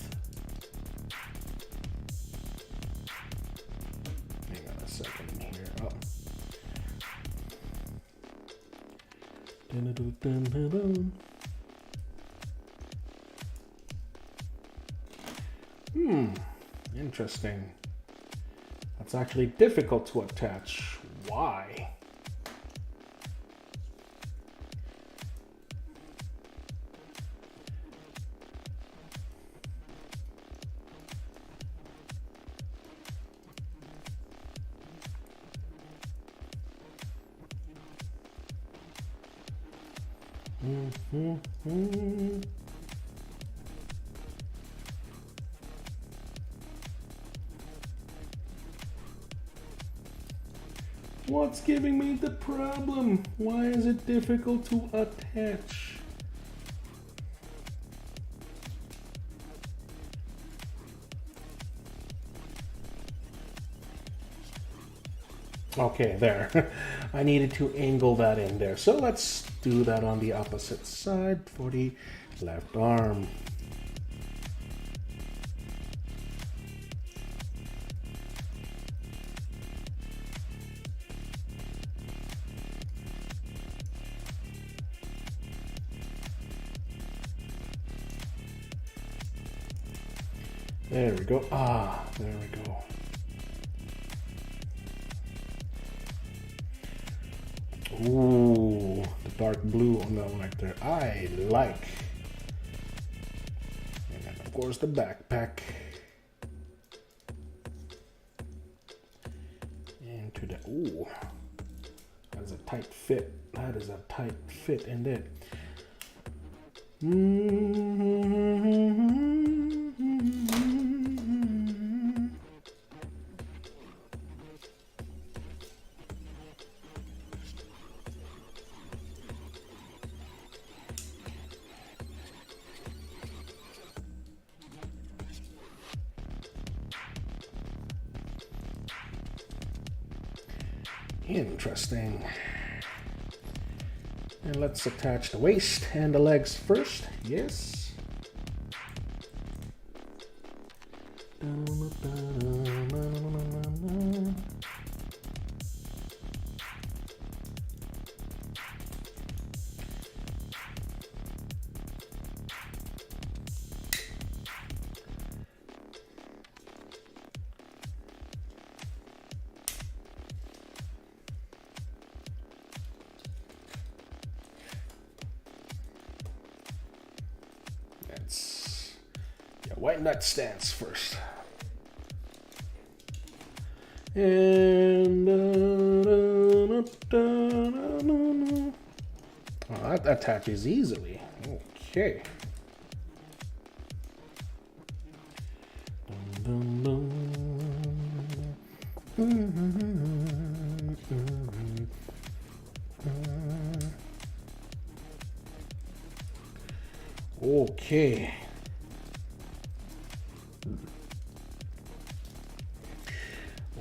A: Hang on a second here. Oh. Interesting. That's actually difficult to attach. Why? What's giving me the problem? Why is it difficult to attach? Okay, there. I needed to angle that in there. So let's do that on the opposite side for the left arm. There we go. Ah, there we go. Ooh, the dark blue on that one right there. I like. And then of course the backpack. Into the, ooh, that is a tight fit. That is a tight fit in it. Interesting. And let's attach the waist and the legs first. Yes. white nut stance first. And that attaches easily. Okay. Okay.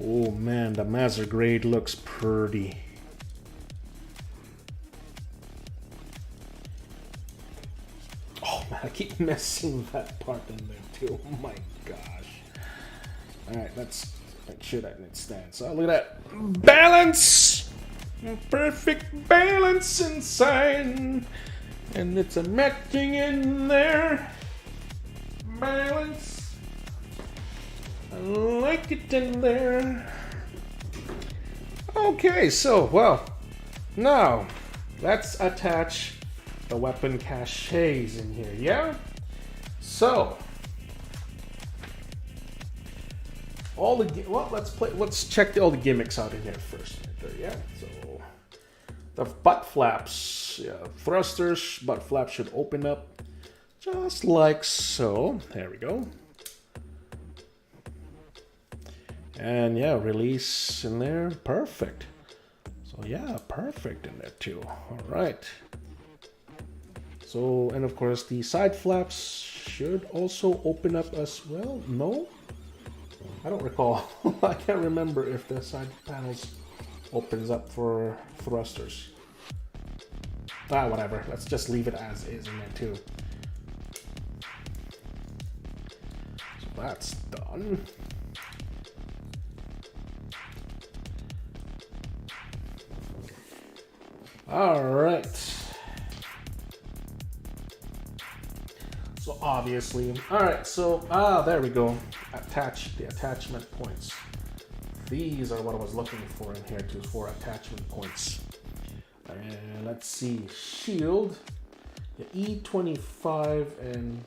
A: Oh man, the Mazer grade looks pretty. Oh man, I keep missing that part in there too. Oh my gosh. Alright, let's make sure that it stands. Oh, look at that. Balance! Perfect balance inside. And it's a matching in there. Balance. I like it in there. Okay, so, well, now let's attach the weapon caches in here, yeah? So, let's check all the gimmicks out in here first, right there, yeah? So, the butt flaps, yeah, thrusters, butt flaps should open up just like so. There we go. And yeah, release in there, perfect. So yeah, perfect in there too. All right. So, and of course the side flaps should also open up as well. No? I don't recall. I can't remember if the side panels opens up for thrusters. Ah, whatever. Let's just leave it as is in there too. So that's done. All right. So obviously, all right. So there we go. Attach the attachment points. These are what I was looking for in here too, for attachment points. And let's see, shield, the E25 and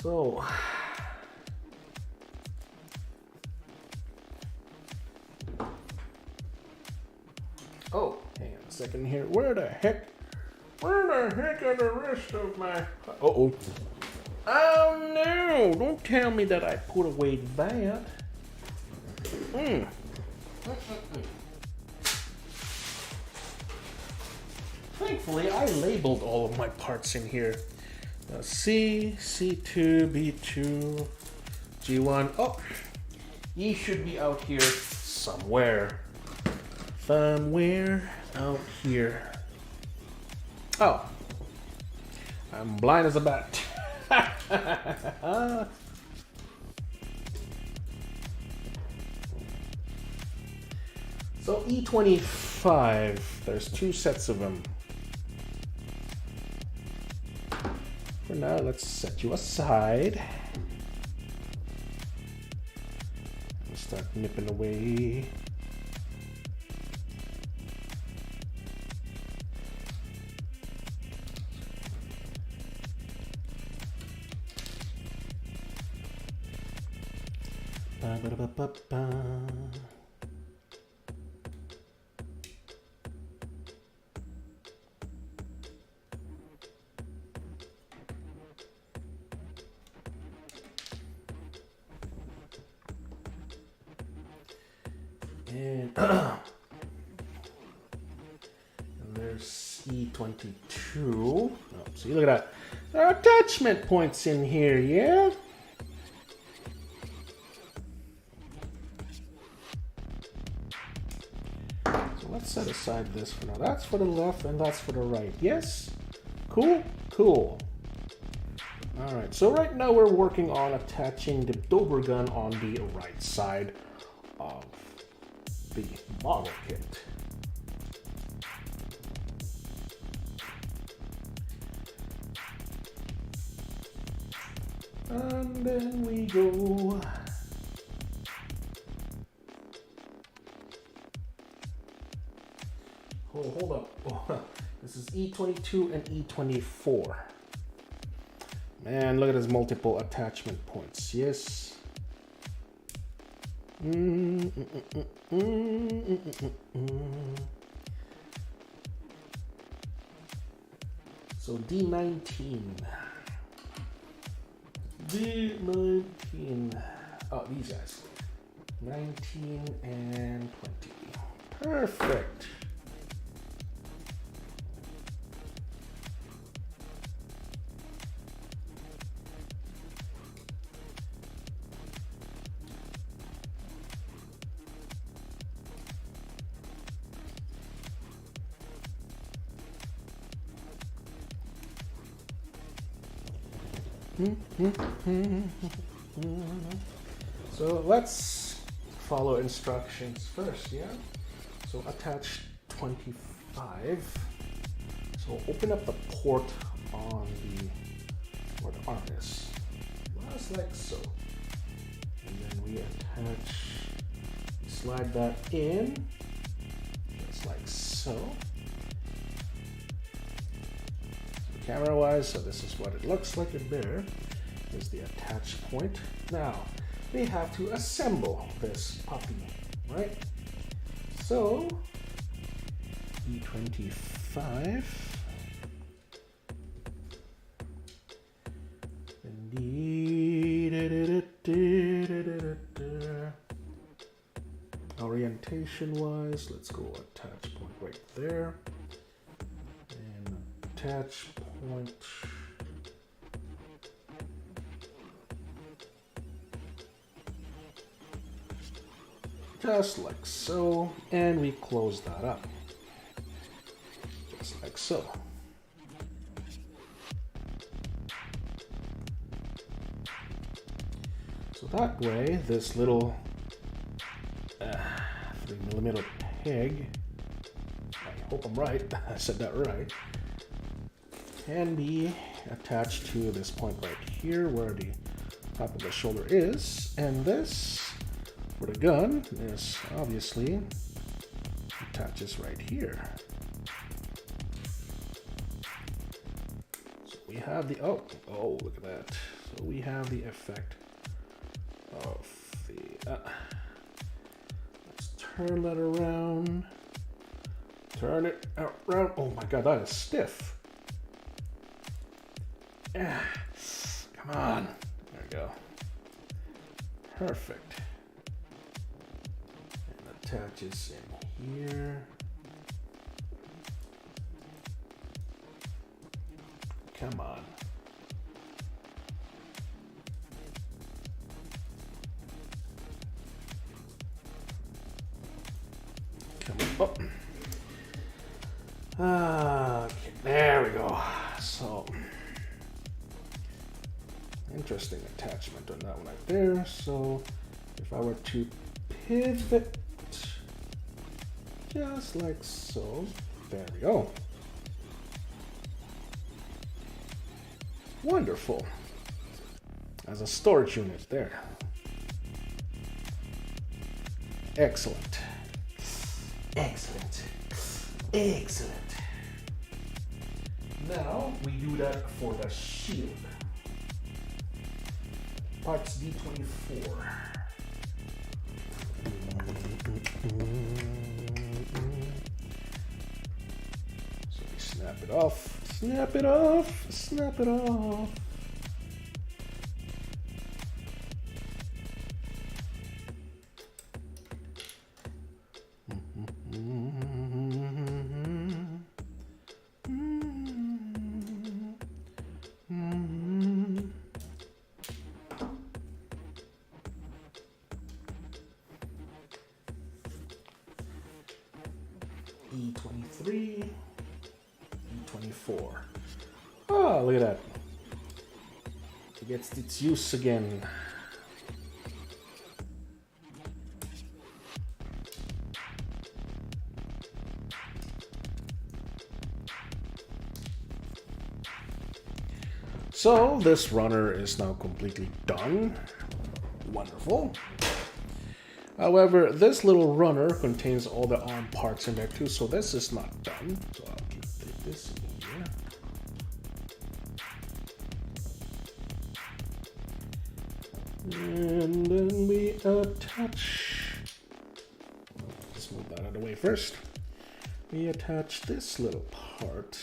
A: so oh, hang on a second here. Where the heck are the rest of my... Uh-oh. Oh no, don't tell me that I put away that. Thankfully, I labeled all of my parts in here. C, C2, B2, G1. Oh, E should be out here somewhere. Somewhere out here. Oh, I'm blind as a bat. So E25, there's two sets of them. For now, let's set you aside. Let's start nipping away. Ba-ba-da-ba-ba-ba. And there's E22. Oh, see, look at that. There are attachment points in here, yeah? So let's set aside this for now. That's for the left and that's for the right. Yes? Cool? Cool. Alright, so right now we're working on attaching the Dober gun on the right side of the model kit. And then we go Oh, hold up. Oh, this is E22 and E24. Man, look at his multiple attachment points. Yes. So D19. D19. Oh, these guys. 19 and 20. Perfect. So let's follow instructions first, yeah? So attach 25. So open up the port on where the arm is. Just like so. And then we slide that in, just like so. Camera-wise, so this is what it looks like in there. Is the attach point. Now, we have to assemble this puppy, right? So, E25. Orientation-wise, let's go attach point right there. And attach point. Just like so, and we close that up. Just like so. So that way, this little 3mm peg, I hope I'm right, I said that right, can be attached to this point right here where the top of the shoulder is, and this for the gun is obviously attaches right here. So we have the oh look at that. So we have the effect of the let's turn that around. Turn it around. Oh my god, that is stiff. Come on. There we go. Perfect. Attaches in here. Come on. Come on. Oh. Okay, there we go. So, interesting attachment on that one right there. So, if I were to pivot just like so. There we go. Wonderful. As a storage unit there. Excellent. Excellent. Excellent. Now we do that for the shield. Parts D24. Snap it off, snap it off, snap it off. E23. 24. Oh, look at that. It gets its use again. So this runner is now completely done. Wonderful. However, this little runner contains all the arm parts in there too, so this is not done. So I'll keep this in here. And then we attach, let's move that out of the way first. We attach this little part.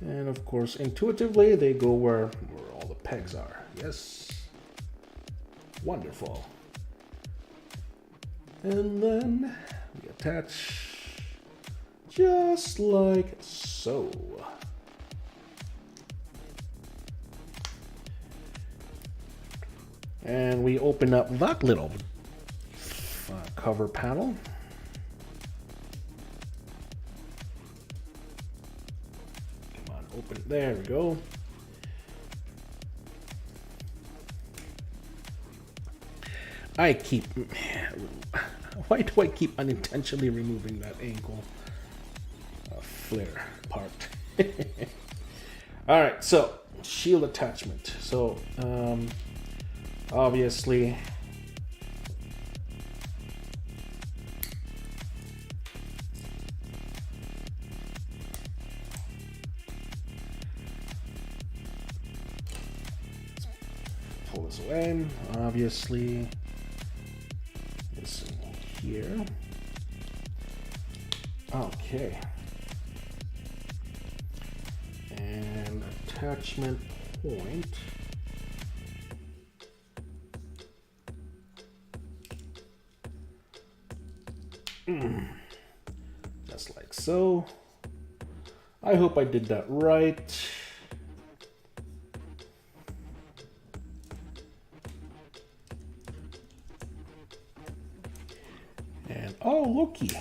A: And of course, intuitively, they go where all the pegs are. Yes. Wonderful. And then we attach just like so. And we open up that little cover panel. Come on, open it. There we go. Why do I keep unintentionally removing that ankle flare part? All right, so shield attachment. So obviously, pull this away. Obviously, this in here. Okay. And attachment point. Just like so. I hope I did that right. And oh, looky.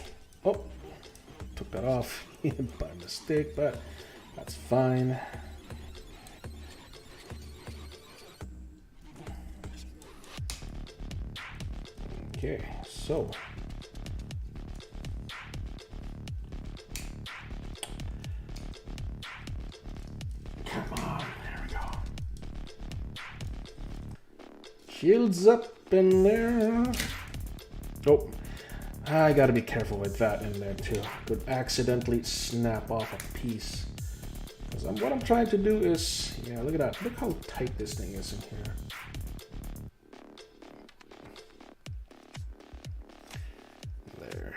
A: Oh, took that off by mistake, but that's fine. Okay, so come on, there we go. Shields up in there. Oh, I gotta be careful with that in there too. Could accidentally snap off a piece. Because what I'm trying to do is, yeah, look at that. Look how tight this thing is in here. There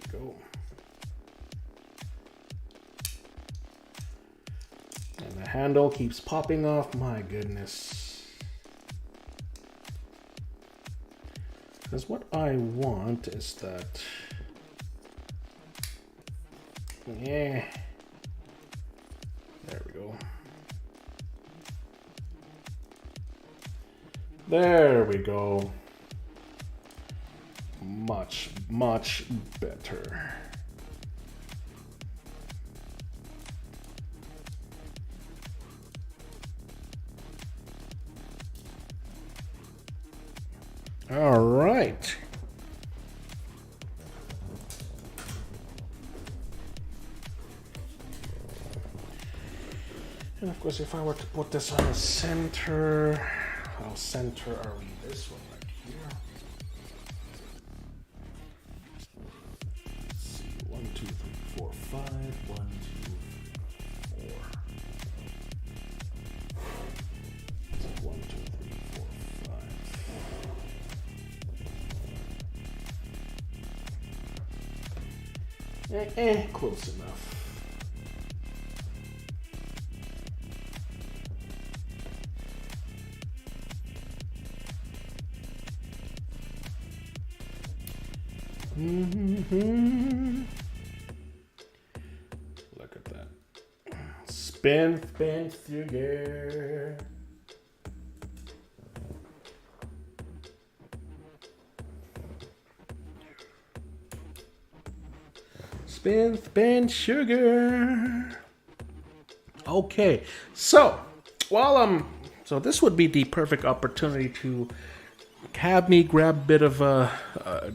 A: we go. And the handle keeps popping off. My goodness. Because what I want is that, yeah, there we go. There we go. Much, much better. All right. And of course, if I were to put this on the center, how center are we? This one right here. Let's see, 1, 2, 3, 4, 5. 1, 2, 4. It's 1, 2, 3, 4, 5. Close enough. Look at that. Spin, spin, sugar. Spin, spin, sugar. Okay, so so this would be the perfect opportunity to have me grab a bit of a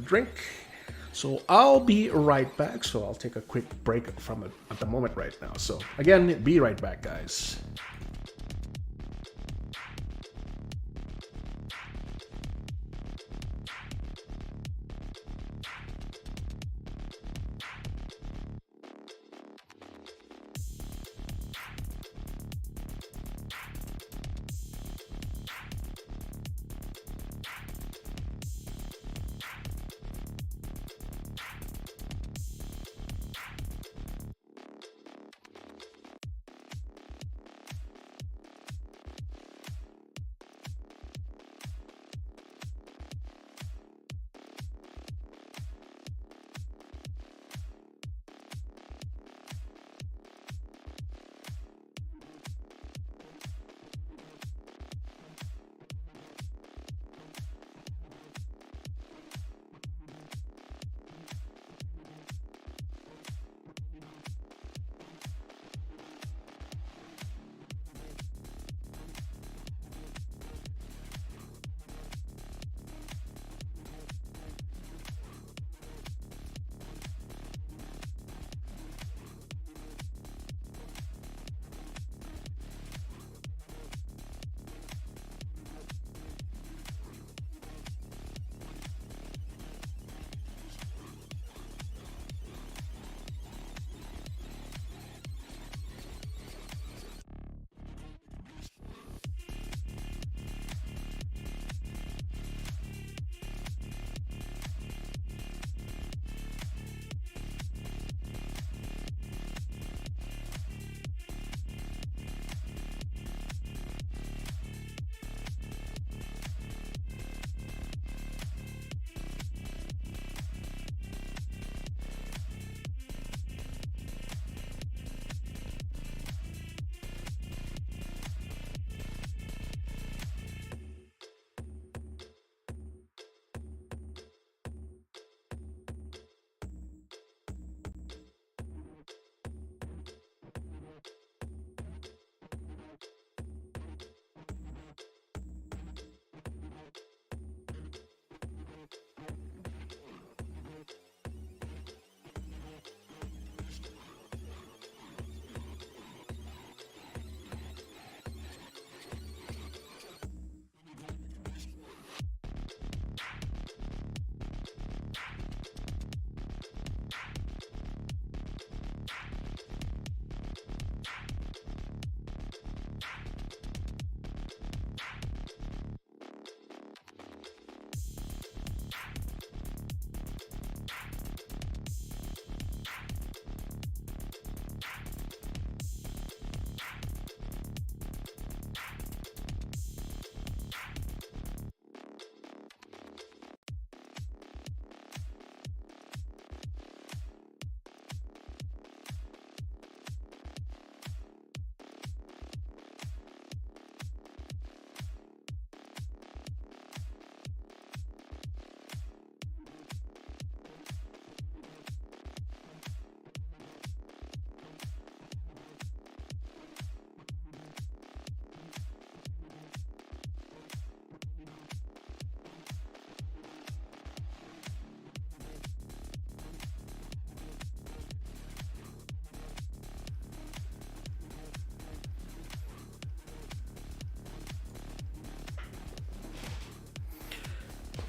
A: drink. So I'll be right back. So I'll take a quick break from it at the moment right now. So again, be right back, guys.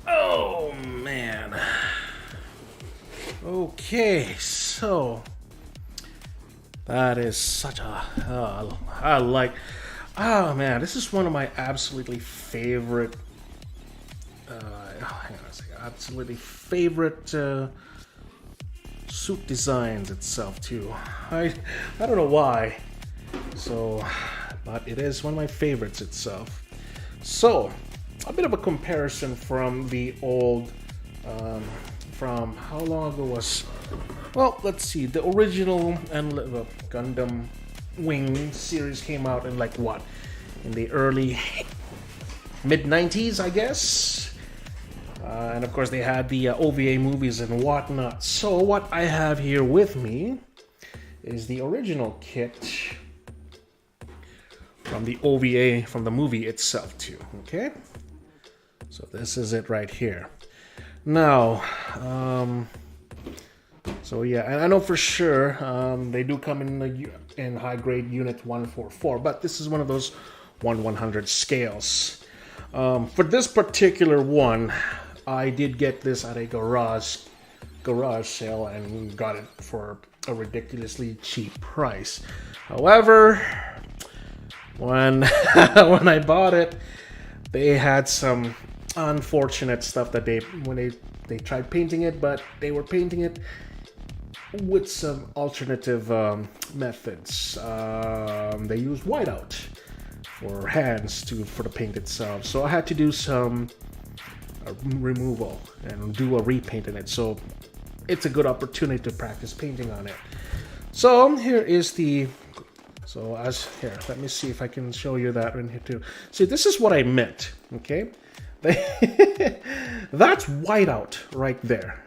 A: Oh man. Okay, so that is such a I like. Oh man, this is one of my absolutely favorite. Hang on a second. Absolutely favorite suit designs itself too. I don't know why. So, but it is one of my favorites itself. So, a bit of a comparison from the old, from how long ago was, well, let's see, the original and Gundam Wing series came out in like what, in the early mid 90s, I guess. And of course, they had the OVA movies and whatnot. So, what I have here with me is the original kit from the OVA, from the movie itself too, okay? So this is it right here. Now, So yeah, and I know for sure they do come in high grade unit 144, but this is one of those 1/100 scales. For this particular one, I did get this at a garage sale and got it for a ridiculously cheap price. However, when when I bought it, they had some unfortunate stuff that they tried painting it, but they were painting it with some alternative methods. They used whiteout for hands for the paint itself, so I had to do some removal and do a repaint in it. So it's a good opportunity to practice painting on it. So here is the. So here, let me see if I can show you that in here too. See, this is what I meant. Okay, that's whiteout right there.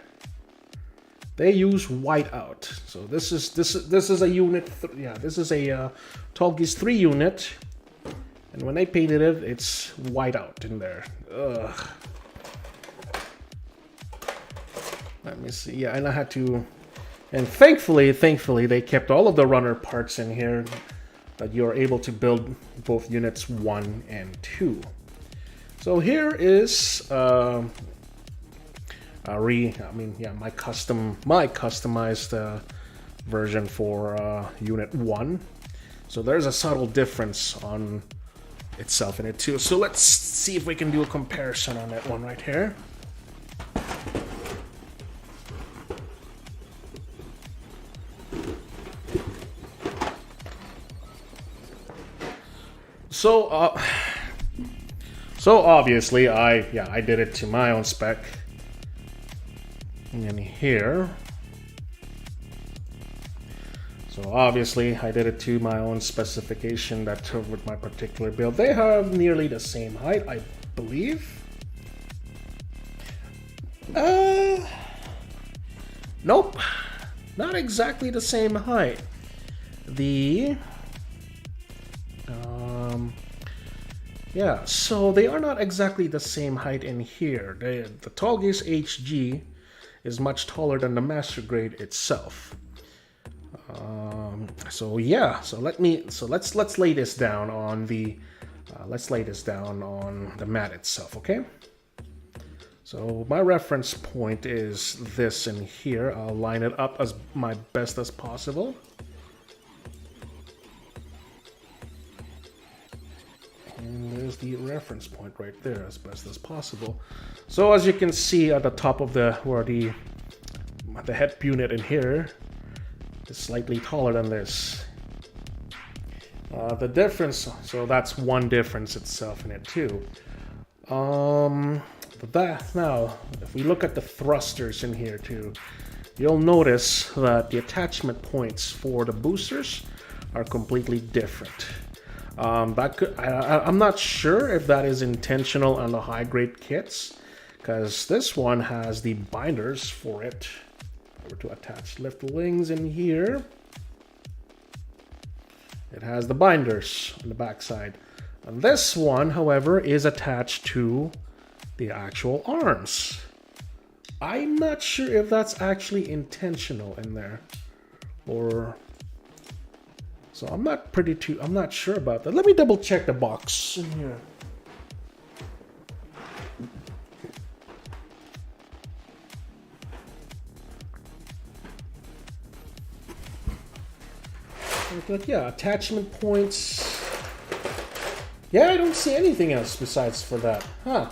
A: They use whiteout. So this is a unit. This is a Tallgeese 3 unit, and when I painted it, it's whiteout in there. Ugh. Let me see. Yeah, and I had to, and thankfully, they kept all of the runner parts in here that you're able to build both units 1 and 2. So here is my customized version for unit 1. So there's a subtle difference on itself in it too. So let's see if we can do a comparison on that one right here. So obviously I did it to my own spec. And here. So obviously I did it to my own specification that with my particular build. They have nearly the same height, I believe. Nope. Not exactly the same height. So they are not exactly the same height in here. The Tallgeese HG is much taller than the master grade itself. So let's lay this down on the mat itself, okay? So my reference point is this in here. I'll line it up as my best as possible. And there's the reference point right there, as best as possible. So as you can see at the top of the head unit in here is slightly taller than this. The difference, so that's one difference itself in it too. Now, if we look at the thrusters in here too, you'll notice that the attachment points for the boosters are completely different. I'm not sure if that is intentional on the high grade kits, because this one has the binders for it. To attach lift wings in here, it has the binders on the back side. And this one, however, is attached to the actual arms. I'm not sure if that's actually intentional in there, or. So I'm not sure about that. Let me double check the box in here. But yeah, attachment points. Yeah, I don't see anything else besides for that. Huh.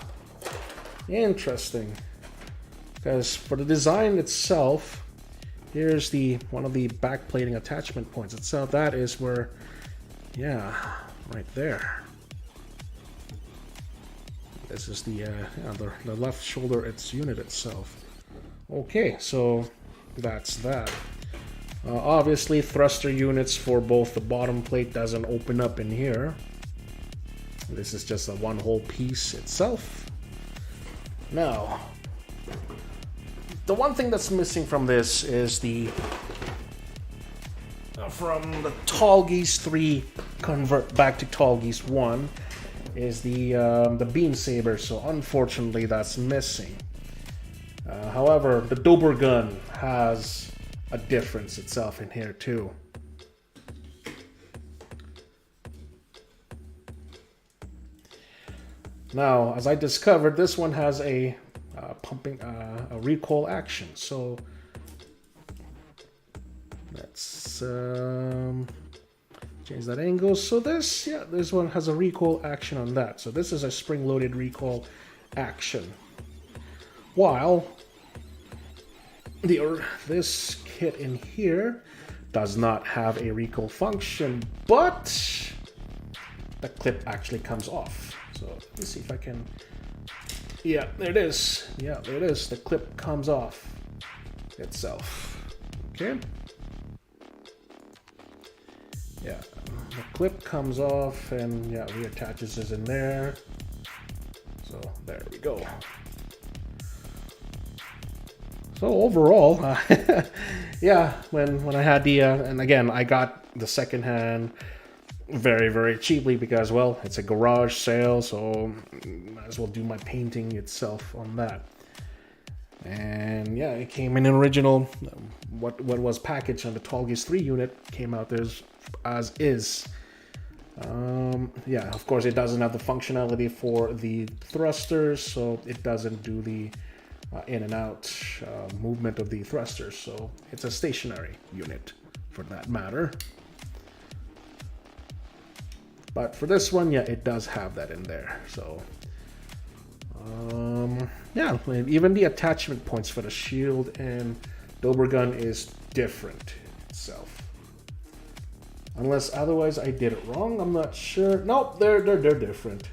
A: Interesting. Because for the design itself, here's one of the backplating attachment points itself. That is where, yeah, right there. This is the left shoulder unit itself. Okay, so that's that. Obviously, thruster units for both the bottom plate doesn't open up in here. This is just a one whole piece itself. Now, the one thing that's missing from this is from the Tallgeese 3 convert back to Tallgeese 1 is the beam saber. So unfortunately, that's missing. However, the Dober gun has a difference itself in here too. Now, as I discovered, this one has a a recoil action. So let's change that angle. So this one has a recoil action on that. So this is a spring-loaded recoil action. While this kit in here does not have a recoil function, but the clip actually comes off. So let's see if I can. Yeah, there it is. Yeah, there it is. The clip comes off itself. Okay. Yeah, the clip comes off and yeah, reattaches is in there. So there we go. So overall, yeah, when I had the and again I got the secondhand very cheaply because, well, it's a garage sale, so might as well do my painting itself on that. And yeah, it came in an original, what was packaged on the Tallgeese 3 unit came out as is. Yeah, of course it doesn't have the functionality for the thrusters, so it doesn't do the in and out movement of the thrusters, so it's a stationary unit for that matter. But for this one, yeah, it does have that in there. So, yeah, even the attachment points for the shield and Dober gun is different itself. Unless otherwise I did it wrong, I'm not sure. Nope, they're different.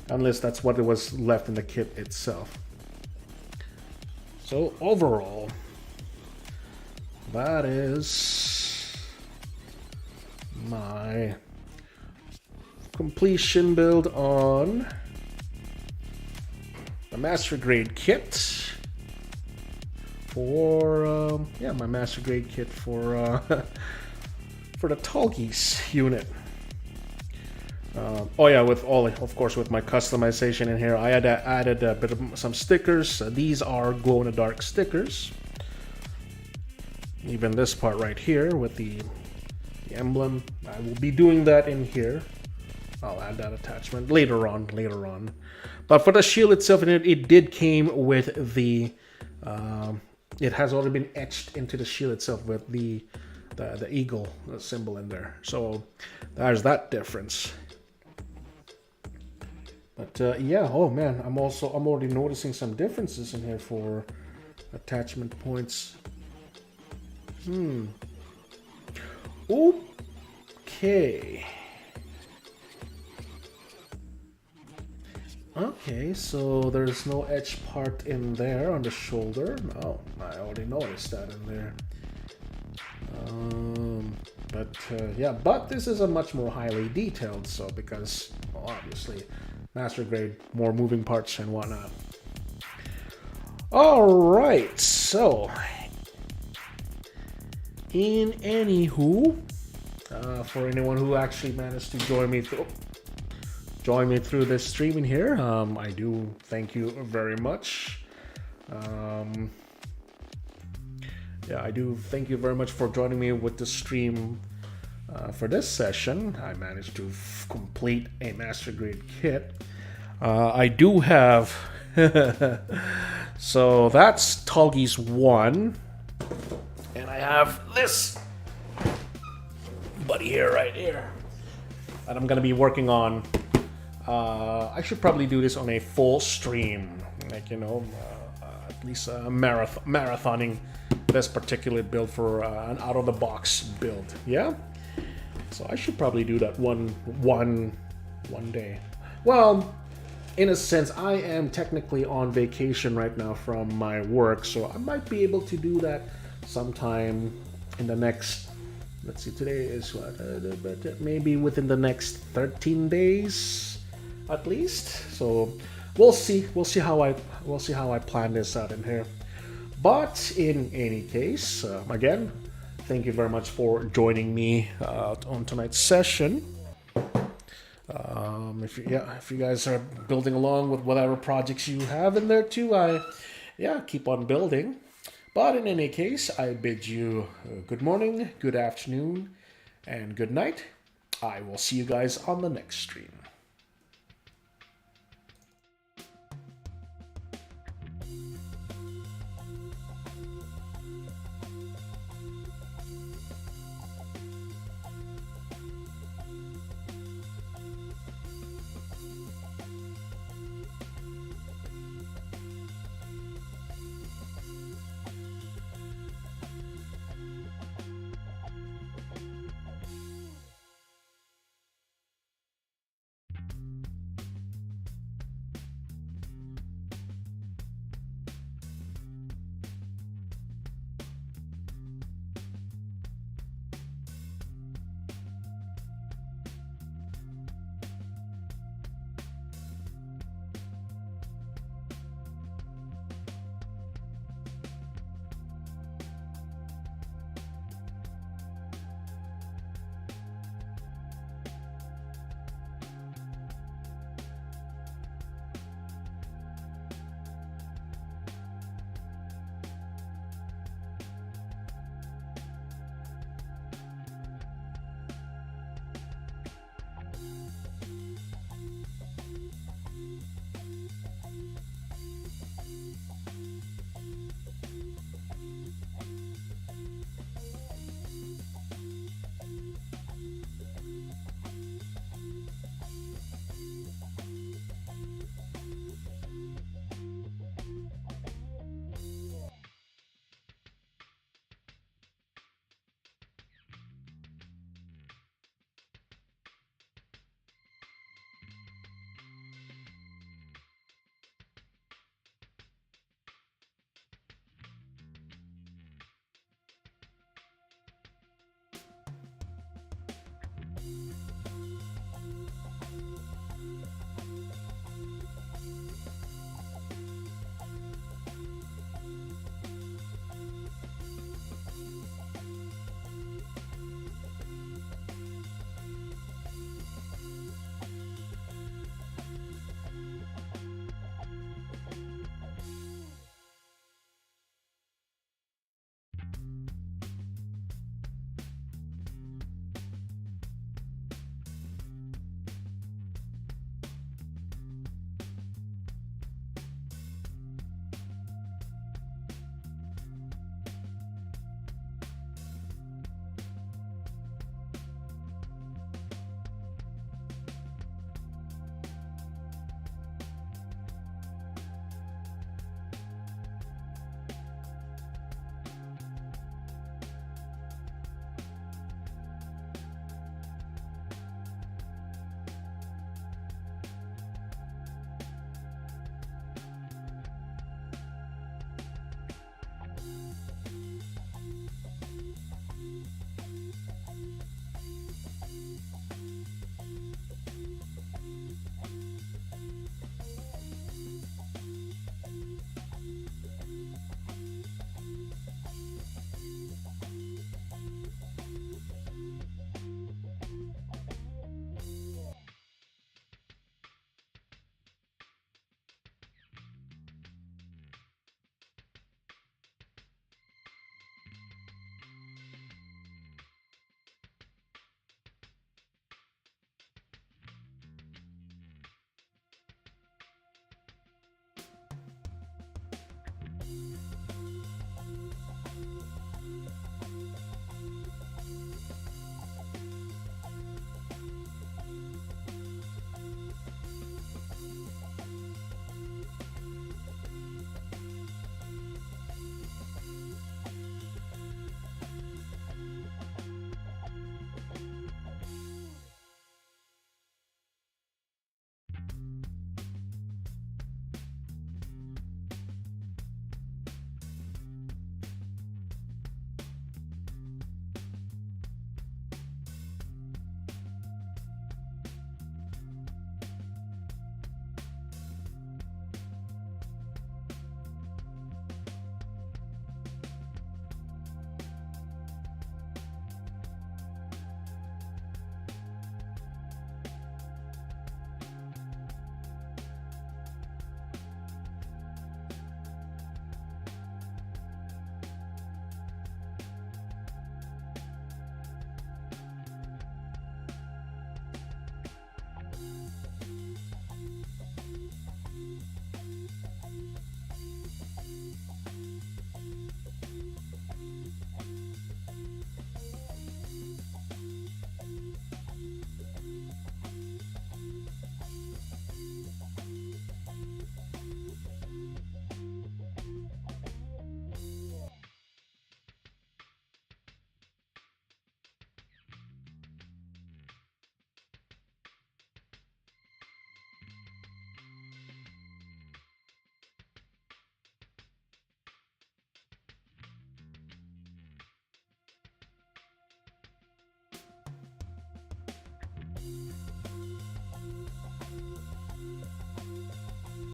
A: Unless that's what it was left in the kit itself. So overall, that is my completion build on the master grade kit for yeah, my master grade kit for for the Tallgeese unit. Oh yeah, with all, of course, with my customization in here, I had added a bit of some stickers. These are glow-in-the-dark stickers. Even this part right here with the emblem, I will be doing that in here. I'll add that attachment later on. But for the shield itself, it did came with the. It has already been etched into the shield itself with the eagle symbol in there. So there's that difference. But yeah, oh man, I'm already noticing some differences in here for attachment points. Okay. Okay, so there's no edge part in there on the shoulder. No, I already noticed that in there. Yeah, but this is a much more highly detailed, so because, well, obviously, master grade, more moving parts and whatnot. Alright, so in anywho, for anyone who actually managed to join me through this streaming here, I do thank you very much. Yeah, I do thank you very much for joining me with the stream for this session. I managed to complete a master grade kit. I do have so that's Tallgeese 1, and I have this buddy here right here that I'm gonna be working on. I should probably do this on a full stream, like, you know, at least marathoning this particular build for an out-of-the-box build. Yeah, so I should probably do that one day. Well, in a sense, I am technically on vacation right now from my work, so I might be able to do that sometime in the next. Let's see, today is what? Maybe within the next 13 days, at least. So we'll see. We'll see how I plan this out in here. But in any case, again, thank you very much for joining me on tonight's session. If you guys are building along with whatever projects you have in there too, keep on building. But in any case, I bid you good morning, good afternoon, and good night. I will see you guys on the next stream.